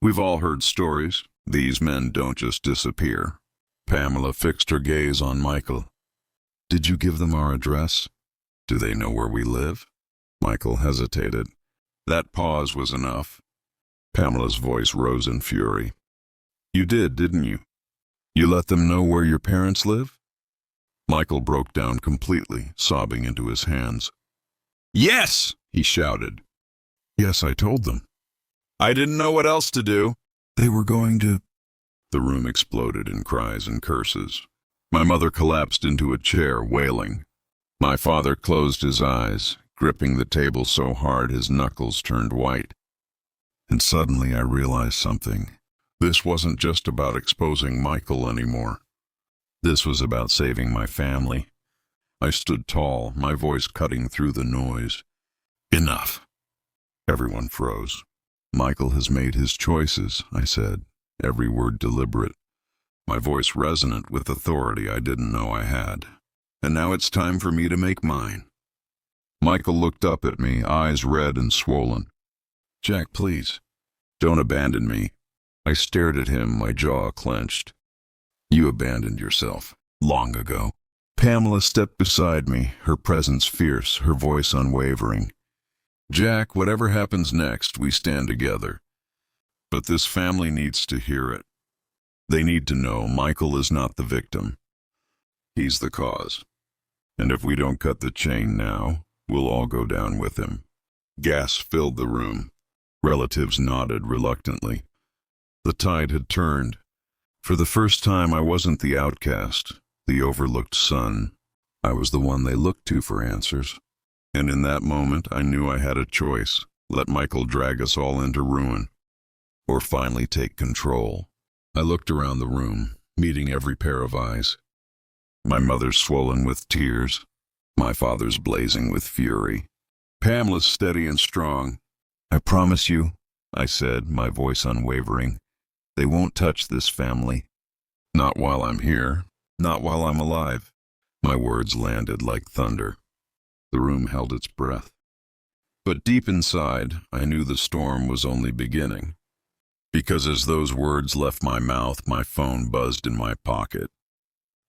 "We've all heard stories. These men don't just disappear." Pamela fixed her gaze on Michael. "Did you give them our address? Do they know where we live?" Michael hesitated. That pause was enough. Pamela's voice rose in fury. "You did, didn't you? You let them know where your parents live?" Michael broke down completely, sobbing into his hands. "Yes!" he shouted. "Yes, I told them. I didn't know what else to do. They were going to—" The room exploded in cries and curses. My mother collapsed into a chair, wailing. My father closed his eyes, gripping the table so hard his knuckles turned white. And suddenly I realized something. This wasn't just about exposing Michael anymore. This was about saving my family. I stood tall, my voice cutting through the noise. "Enough." Everyone froze. "Michael has made his choices," I said, every word deliberate, my voice resonant with authority I didn't know I had. "And now it's time for me to make mine." Michael looked up at me, eyes red and swollen. "Jack, please, don't abandon me." I stared at him, my jaw clenched. "You abandoned yourself long ago." Pamela stepped beside me, her presence fierce, her voice unwavering. "Jack, whatever happens next, we stand together. But this family needs to hear it. They need to know Michael is not the victim. He's the cause. And if we don't cut the chain now, we'll all go down with him." Gasps filled the room. Relatives nodded reluctantly. The tide had turned. For the first time, I wasn't the outcast, the overlooked son. I was the one they looked to for answers. And in that moment, I knew I had a choice. Let Michael drag us all into ruin, or finally take control. I looked around the room, meeting every pair of eyes. My mother's swollen with tears, my father's blazing with fury. Pamela's steady and strong. "I promise you," I said, my voice unwavering, "they won't touch this family. Not while I'm here, not while I'm alive." My words landed like thunder. The room held its breath. But deep inside, I knew the storm was only beginning. Because as those words left my mouth, my phone buzzed in my pocket.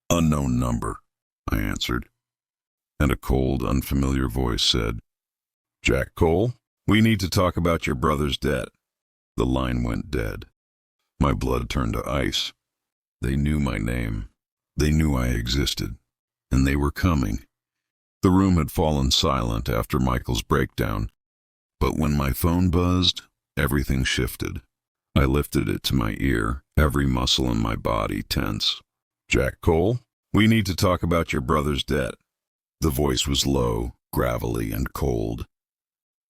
"Unknown number," I answered. And a cold, unfamiliar voice said, "Jack Cole, we need to talk about your brother's debt." The line went dead. My blood turned to ice. They knew my name. They knew I existed. And they were coming. The room had fallen silent after Michael's breakdown. But when my phone buzzed, everything shifted. I lifted it to my ear, every muscle in my body tense. "Jack Cole, we need to talk about your brother's debt." The voice was low, gravelly, and cold.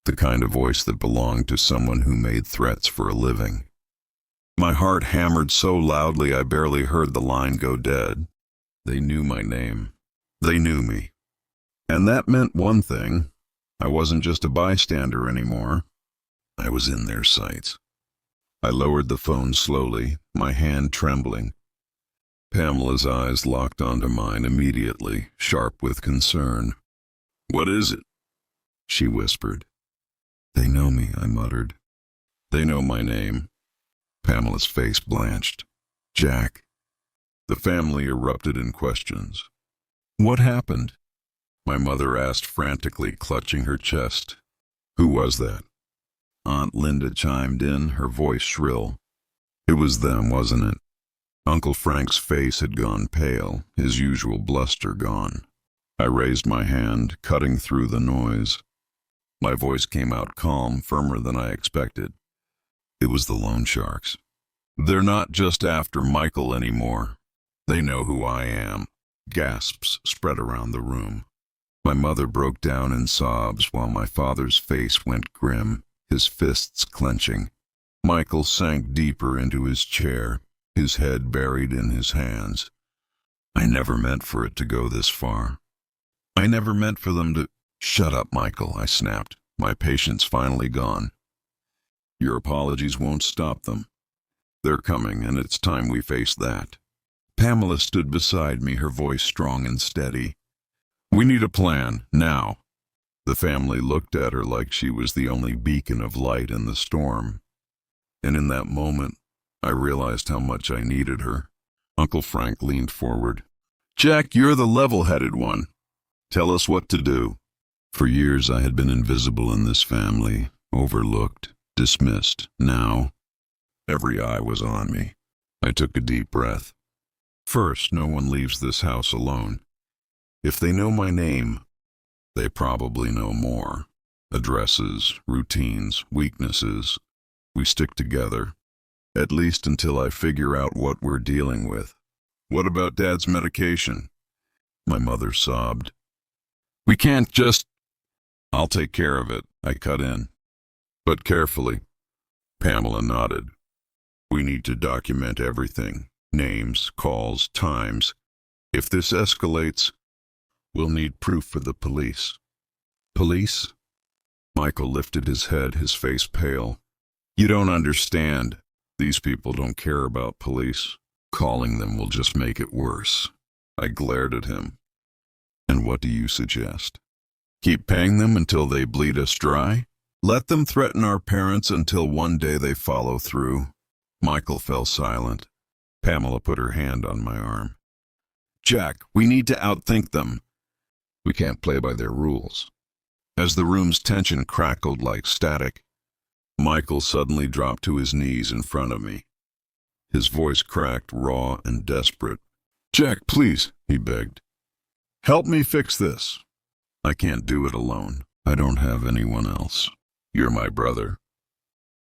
The kind of voice that belonged to someone who made threats for a living. My heart hammered so loudly I barely heard the line go dead. They knew my name. They knew me. And that meant one thing. I wasn't just a bystander anymore. I was in their sights. I lowered the phone slowly, my hand trembling. Pamela's eyes locked onto mine immediately, sharp with concern. "What is it?" she whispered. "They know me," I muttered. "They know my name." Pamela's face blanched. "Jack." The family erupted in questions. "What happened?" my mother asked frantically, clutching her chest. "Who was that?" Aunt Linda chimed in, her voice shrill. It was them, wasn't it? Uncle Frank's face had gone pale, his usual bluster gone. I raised my hand, cutting through the noise. My voice came out calm, firmer than I expected. It was the loan sharks. "They're not just after Michael anymore. They know who I am." Gasps spread around the room. My mother broke down in sobs while my father's face went grim, his fists clenching. Michael sank deeper into his chair, his head buried in his hands. I never meant for it to go this far. I never meant for them to— Shut up, Michael, I snapped, my patience finally gone. Your apologies won't stop them. They're coming, and it's time we face that. Pamela stood beside me, her voice strong and steady. We need a plan, now. The family looked at her like she was the only beacon of light in the storm. And in that moment, I realized how much I needed her. Uncle Frank leaned forward. Jack, you're the level-headed one. Tell us what to do. For years I had been invisible in this family, overlooked, dismissed. Now, every eye was on me. I took a deep breath. First, no one leaves this house alone. If they know my name, they probably know more. Addresses, routines, weaknesses. We stick together, at least until I figure out what we're dealing with. What about Dad's medication? My mother sobbed. We can't just— I'll take care of it, I cut in. But carefully. Pamela nodded. We need to document everything. Names, calls, times. If this escalates, we'll need proof for the police. Police? Michael lifted his head, his face pale. You don't understand. These people don't care about police. Calling them will just make it worse. I glared at him. And what do you suggest? Keep paying them until they bleed us dry? Let them threaten our parents until one day they follow through. Michael fell silent. Pamela put her hand on my arm. Jack, we need to outthink them. We can't play by their rules. As the room's tension crackled like static, Michael suddenly dropped to his knees in front of me. His voice cracked, raw and desperate. Jack, please, he begged. Help me fix this. I can't do it alone. I don't have anyone else. You're my brother.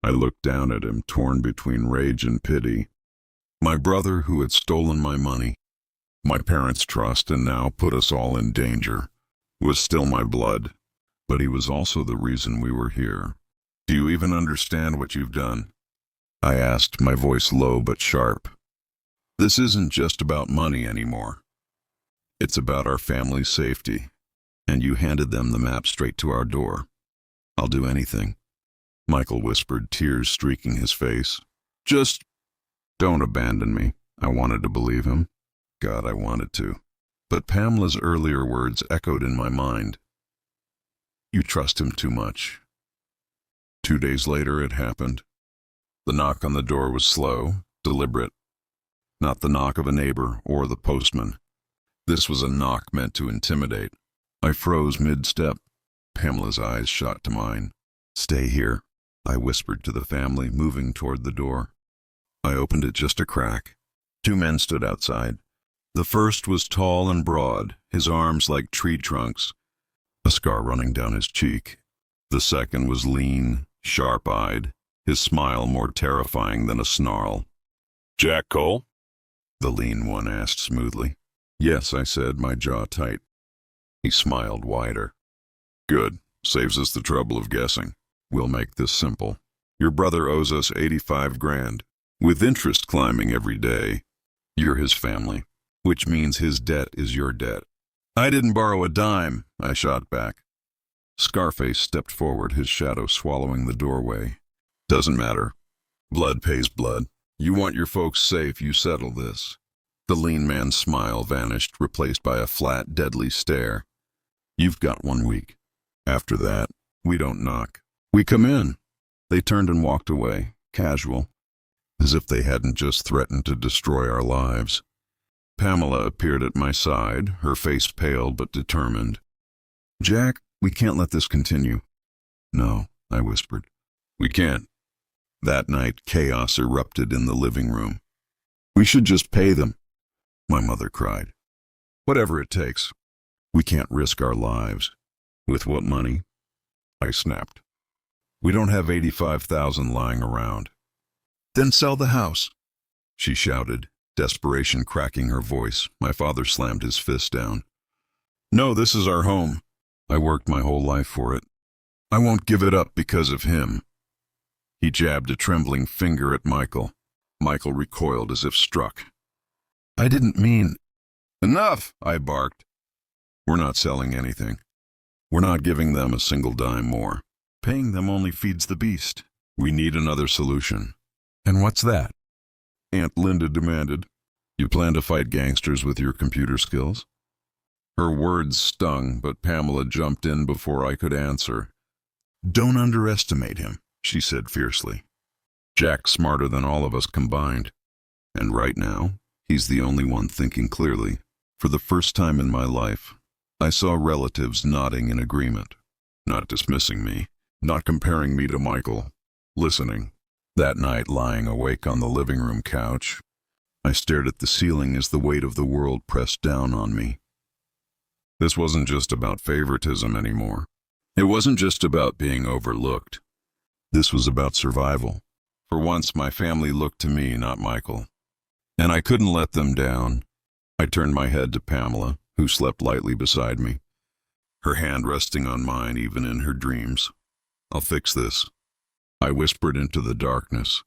I looked down at him, torn between rage and pity. My brother who had stolen my money, my parents' trust, and now put us all in danger, was still my blood. But he was also the reason we were here. Do you even understand what you've done? I asked, my voice low but sharp. This isn't just about money anymore. It's about our family's safety. And you handed them the map straight to our door. I'll do anything. Michael whispered, tears streaking his face. Just don't abandon me. I wanted to believe him. God, I wanted to. But Pamela's earlier words echoed in my mind. You trust him too much. 2 days later, it happened. The knock on the door was slow, deliberate. Not the knock of a neighbor or the postman. This was a knock meant to intimidate. I froze mid-step. Pamela's eyes shot to mine. Stay here, I whispered to the family, moving toward the door. I opened it just a crack. 2 men stood outside. The first was tall and broad, his arms like tree trunks, a scar running down his cheek. The second was lean, sharp-eyed, his smile more terrifying than a snarl. Jack Cole? The lean one asked smoothly. Yes, I said, my jaw tight. He smiled wider. Good. Saves us the trouble of guessing. We'll make this simple. Your brother owes us 85 grand, with interest climbing every day. You're his family, which means his debt is your debt. I didn't borrow a dime, I shot back. Scarface stepped forward, his shadow swallowing the doorway. Doesn't matter. Blood pays blood. You want your folks safe, you settle this. The lean man's smile vanished, replaced by a flat, deadly stare. You've got 1 week. After that, we don't knock. We come in. They turned and walked away, casual, as if they hadn't just threatened to destroy our lives. Pamela appeared at my side, her face pale but determined. Jack, we can't let this continue. No, I whispered. We can't. That night, chaos erupted in the living room. We should just pay them, my mother cried. Whatever it takes. We can't risk our lives. With what money? I snapped. We don't have 85,000 lying around. Then sell the house, she shouted, desperation cracking her voice. My father slammed his fist down. No, this is our home. I worked my whole life for it. I won't give it up because of him. He jabbed a trembling finger at Michael. Michael recoiled as if struck. I didn't mean... Enough, I barked. We're not selling anything. We're not giving them a single dime more. Paying them only feeds the beast. We need another solution. And what's that? Aunt Linda demanded. You plan to fight gangsters with your computer skills? Her words stung, but Pamela jumped in before I could answer. Don't underestimate him, she said fiercely. Jack's smarter than all of us combined. And right now, he's the only one thinking clearly. For the first time in my life, I saw relatives nodding in agreement, not dismissing me, not comparing me to Michael, listening. That night, lying awake on the living room couch, I stared at the ceiling as the weight of the world pressed down on me. This wasn't just about favoritism anymore. It wasn't just about being overlooked. This was about survival. For once, my family looked to me, not Michael. And I couldn't let them down. I turned my head to Pamela, who slept lightly beside me, her hand resting on mine even in her dreams. I'll fix this, I whispered into the darkness.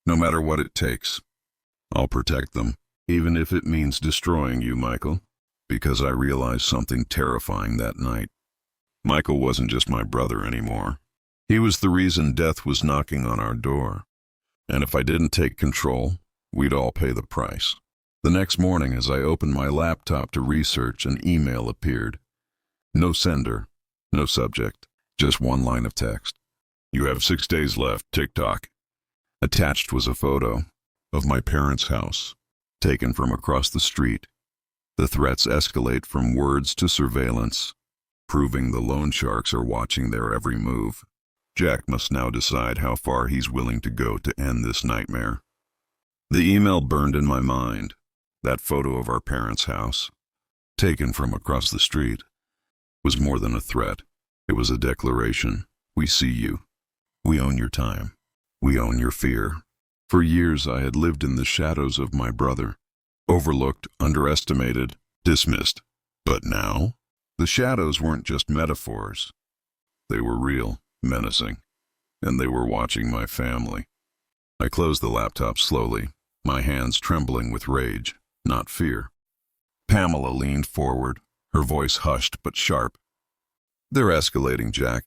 No matter what it takes, I'll protect them, even if it means destroying you, Michael, because I realized something terrifying that night. Michael wasn't just my brother anymore. He was the reason death was knocking on our door. And if I didn't take control, we'd all pay the price. The next morning, as I opened my laptop to research, an email appeared. No sender, no subject, just one line of text. You have 6 days left, TikTok. Attached was a photo of my parents' house, taken from across the street. The threats escalate from words to surveillance, proving the loan sharks are watching their every move. Jack must now decide how far he's willing to go to end this nightmare. The email burned in my mind. That photo of our parents' house, taken from across the street, was more than a threat. It was a declaration. We see you. We own your time. We own your fear. For years I had lived in the shadows of my brother, overlooked, underestimated, dismissed. But now, the shadows weren't just metaphors. They were real, menacing, and they were watching my family. I closed the laptop slowly, my hands trembling with rage, not fear. Pamela leaned forward, her voice hushed but sharp. They're escalating, Jack.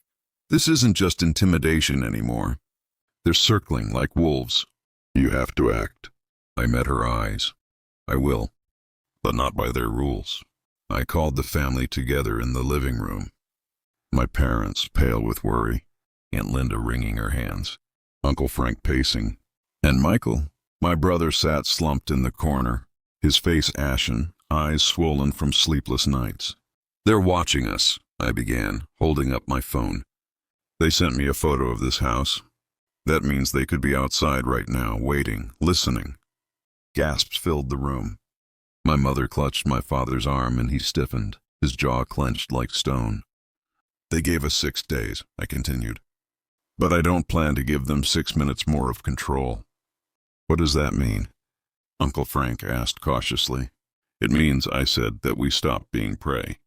This isn't just intimidation anymore. They're circling like wolves. You have to act. I met her eyes. I will, but not by their rules. I called the family together in the living room. My parents, pale with worry, Aunt Linda wringing her hands, Uncle Frank pacing, and Michael, my brother, sat slumped in the corner, his face ashen, eyes swollen from sleepless nights. They're watching us, I began, holding up my phone. They sent me a photo of this house. That means they could be outside right now, waiting, listening. Gasps filled the room. My mother clutched my father's arm and he stiffened, his jaw clenched like stone. They gave us 6 days, I continued. But I don't plan to give them 6 minutes more of control. What does that mean? Uncle Frank asked cautiously. It means, I said, that we stop being prey.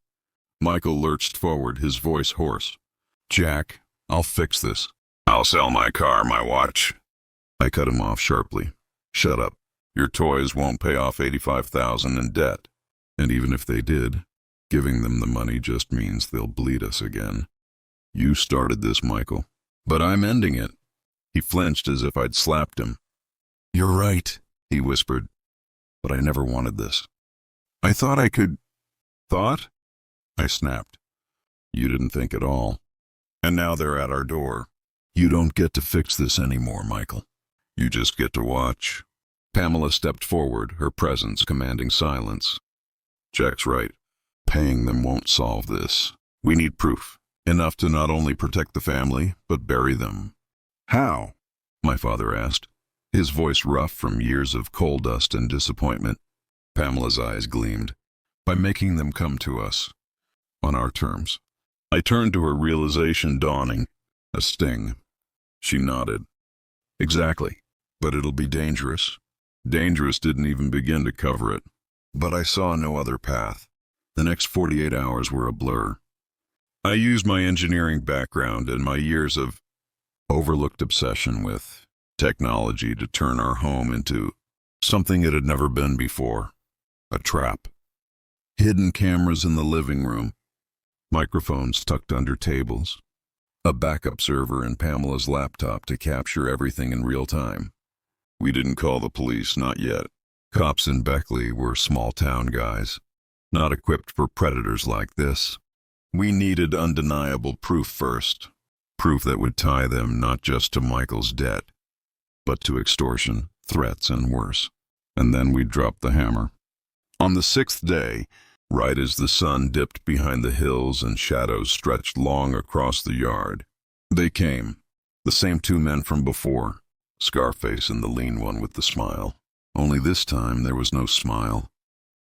Michael lurched forward, his voice hoarse. Jack, I'll fix this. I'll sell my car, my watch. I cut him off sharply. Shut up. Your toys won't pay off $85,000 in debt. And even if they did, giving them the money just means they'll bleed us again. You started this, Michael. But I'm ending it. He flinched as if I'd slapped him. You're right, he whispered. But I never wanted this. I thought I could... Thought? I snapped. You didn't think at all. And now they're at our door. You don't get to fix this anymore, Michael. You just get to watch. Pamela stepped forward, her presence commanding silence. Jack's right. Paying them won't solve this. We need proof. Enough to not only protect the family, but bury them. How? My father asked, his voice rough from years of coal dust and disappointment. Pamela's eyes gleamed. By making them come to us. On our terms. I turned to her, realization dawning. A sting. She nodded. Exactly. But it'll be dangerous. Dangerous didn't even begin to cover it. But I saw no other path. The next 48 hours were a blur. I used my engineering background and my years of overlooked obsession with technology to turn our home into something it had never been before, a trap. Hidden cameras in the living room, microphones tucked under tables, a backup server in Pamela's laptop to capture everything in real time. We didn't call the police, not yet. Cops in Beckley were small-town guys, not equipped for predators like this. We needed undeniable proof first, proof that would tie them not just to Michael's debt, but to extortion, threats, and worse. And then we dropped the hammer. On the 6th day, right as the sun dipped behind the hills and shadows stretched long across the yard, they came, the same two men from before, Scarface and the lean one with the smile. Only this time there was no smile.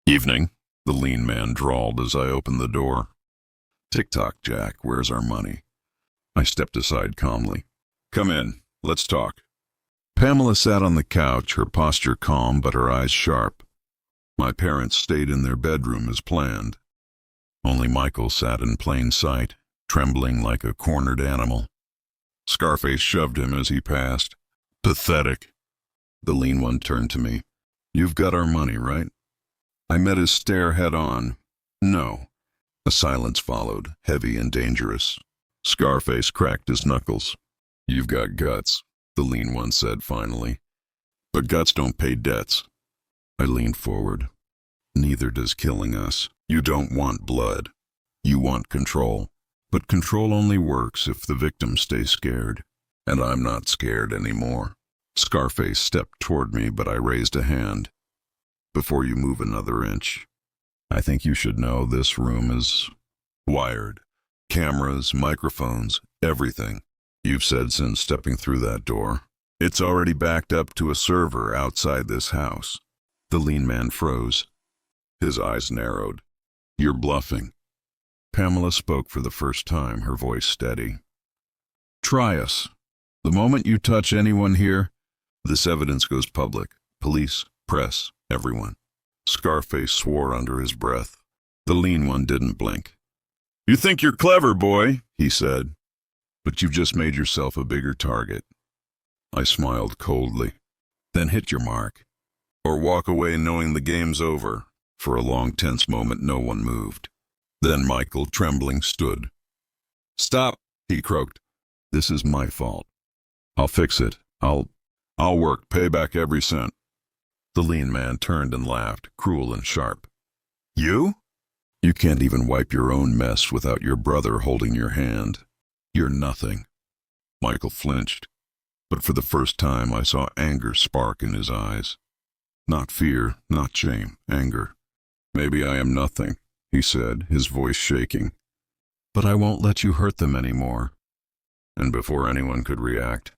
"Evening," the lean man drawled as I opened the door. "Tick-tock, Jack, where's our money?" I stepped aside calmly. "Come in, let's talk." Pamela sat on the couch, her posture calm but her eyes sharp. My parents stayed in their bedroom as planned. Only Michael sat in plain sight, trembling like a cornered animal. Scarface shoved him as he passed. "Pathetic." The lean one turned to me. "You've got our money, right?" I met his stare head-on. "No." A silence followed, heavy and dangerous. Scarface cracked his knuckles. "You've got guts," the lean one said finally. "But guts don't pay debts." I leaned forward. "Neither does killing us. You don't want blood. You want control. But control only works if the victims stay scared. And I'm not scared anymore." Scarface stepped toward me, but I raised a hand. "Before you move another inch, I think you should know this room is wired. Cameras, microphones, everything. You've said since stepping through that door. It's already backed up to a server outside this house." The lean man froze. His eyes narrowed. "You're bluffing." Pamela spoke for the first time, her voice steady. "Try us. The moment you touch anyone here, this evidence goes public. Police, press, everyone." Scarface swore under his breath. The lean one didn't blink. "You think you're clever, boy," he said. "But you've just made yourself a bigger target." I smiled coldly. "Then hit your mark. Or walk away knowing the game's over." For a long, tense moment, no one moved. Then Michael, trembling, stood. "Stop," he croaked. "This is my fault. I'll fix it. I'll work, pay back every cent." The lean man turned and laughed, cruel and sharp. "You? You can't even wipe your own mess without your brother holding your hand. You're nothing." Michael flinched, but for the first time I saw anger spark in his eyes. Not fear, not shame, anger. "Maybe I am nothing," he said, his voice shaking. "But I won't let you hurt them anymore." And before anyone could react,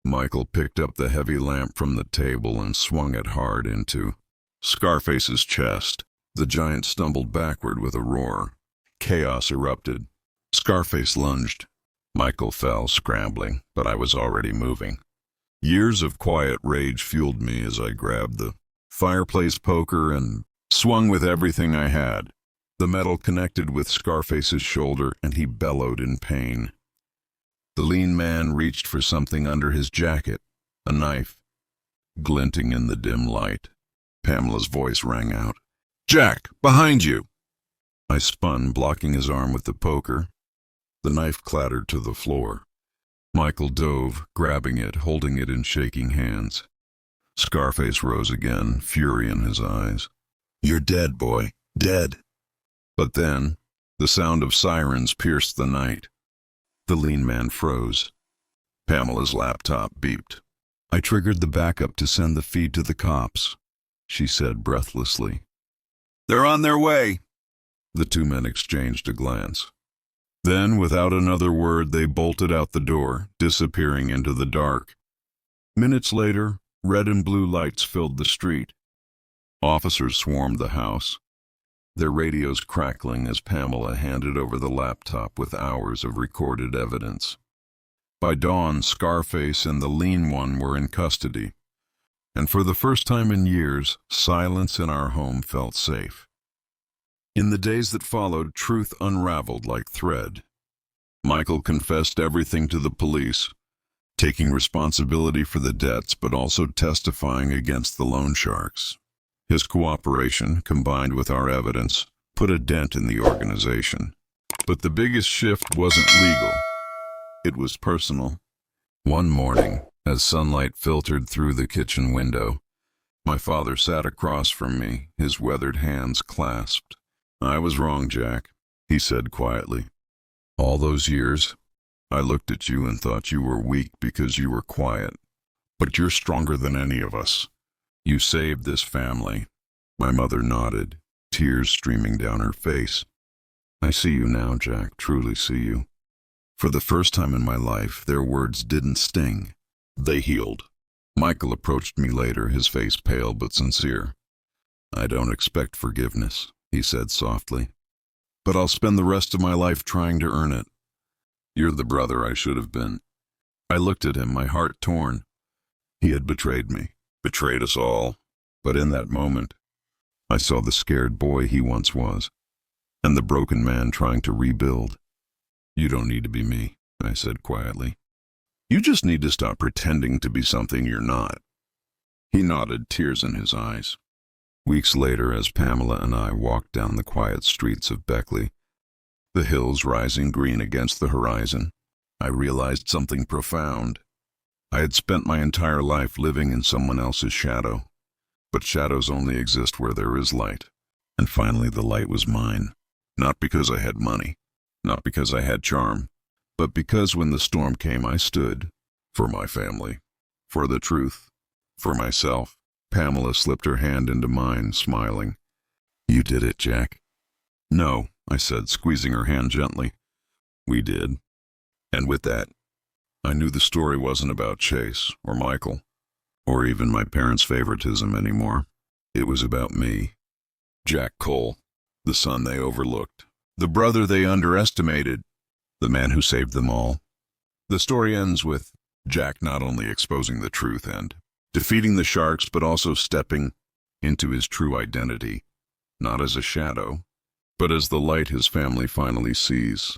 Michael picked up the heavy lamp from the table and swung it hard into Scarface's chest. The giant stumbled backward with a roar. Chaos erupted. Scarface lunged. Michael fell, scrambling, but I was already moving. Years of quiet rage fueled me as I grabbed the fireplace poker and swung with everything I had. The metal connected with Scarface's shoulder, and he bellowed in pain. The lean man reached for something under his jacket, a knife, glinting in the dim light. Pamela's voice rang out. "Jack, behind you!" I spun, blocking his arm with the poker. The knife clattered to the floor. Michael dove, grabbing it, holding it in shaking hands. Scarface rose again, fury in his eyes. "You're dead, boy, dead." But then, the sound of sirens pierced the night. The lean man froze. Pamela's laptop beeped. "I triggered the backup to send the feed to the cops," she said breathlessly. "They're on their way." The two men exchanged a glance. Then, without another word, they bolted out the door, disappearing into the dark. Minutes later, red and blue lights filled the street. Officers swarmed the house, their radios crackling as Pamela handed over the laptop with hours of recorded evidence. By dawn, Scarface and the lean one were in custody, and for the first time in years, silence in our home felt safe. In the days that followed, truth unraveled like thread. Michael confessed everything to the police, taking responsibility for the debts but also testifying against the loan sharks. His cooperation, combined with our evidence, put a dent in the organization. But the biggest shift wasn't legal. It was personal. One morning, as sunlight filtered through the kitchen window, my father sat across from me, his weathered hands clasped. "I was wrong, Jack," he said quietly. "All those years, I looked at you and thought you were weak because you were quiet. But you're stronger than any of us. You saved this family." My mother nodded, tears streaming down her face. "I see you now, Jack, truly see you." For the first time in my life, their words didn't sting. They healed. Michael approached me later, his face pale but sincere. "I don't expect forgiveness," he said softly. "But I'll spend the rest of my life trying to earn it. You're the brother I should have been." I looked at him, my heart torn. He had betrayed me, betrayed us all. But in that moment, I saw the scared boy he once was, and the broken man trying to rebuild. "You don't need to be me," I said quietly. "You just need to stop pretending to be something you're not." He nodded, tears in his eyes. Weeks later, as Pamela and I walked down the quiet streets of Beckley, the hills rising green against the horizon, I realized something profound. I had spent my entire life living in someone else's shadow. But shadows only exist where there is light. And finally the light was mine. Not because I had money, not because I had charm, but because when the storm came I stood. For my family. For the truth. For myself. Pamela slipped her hand into mine, smiling. "You did it, Jack." "No," I said, squeezing her hand gently. "We did." And with that, I knew the story wasn't about Chase or Michael, or even my parents' favoritism anymore. It was about me. Jack Cole, the son they overlooked, the brother they underestimated, the man who saved them all. The story ends with Jack not only exposing the truth and defeating the sharks, but also stepping into his true identity, not as a shadow, but as the light his family finally sees.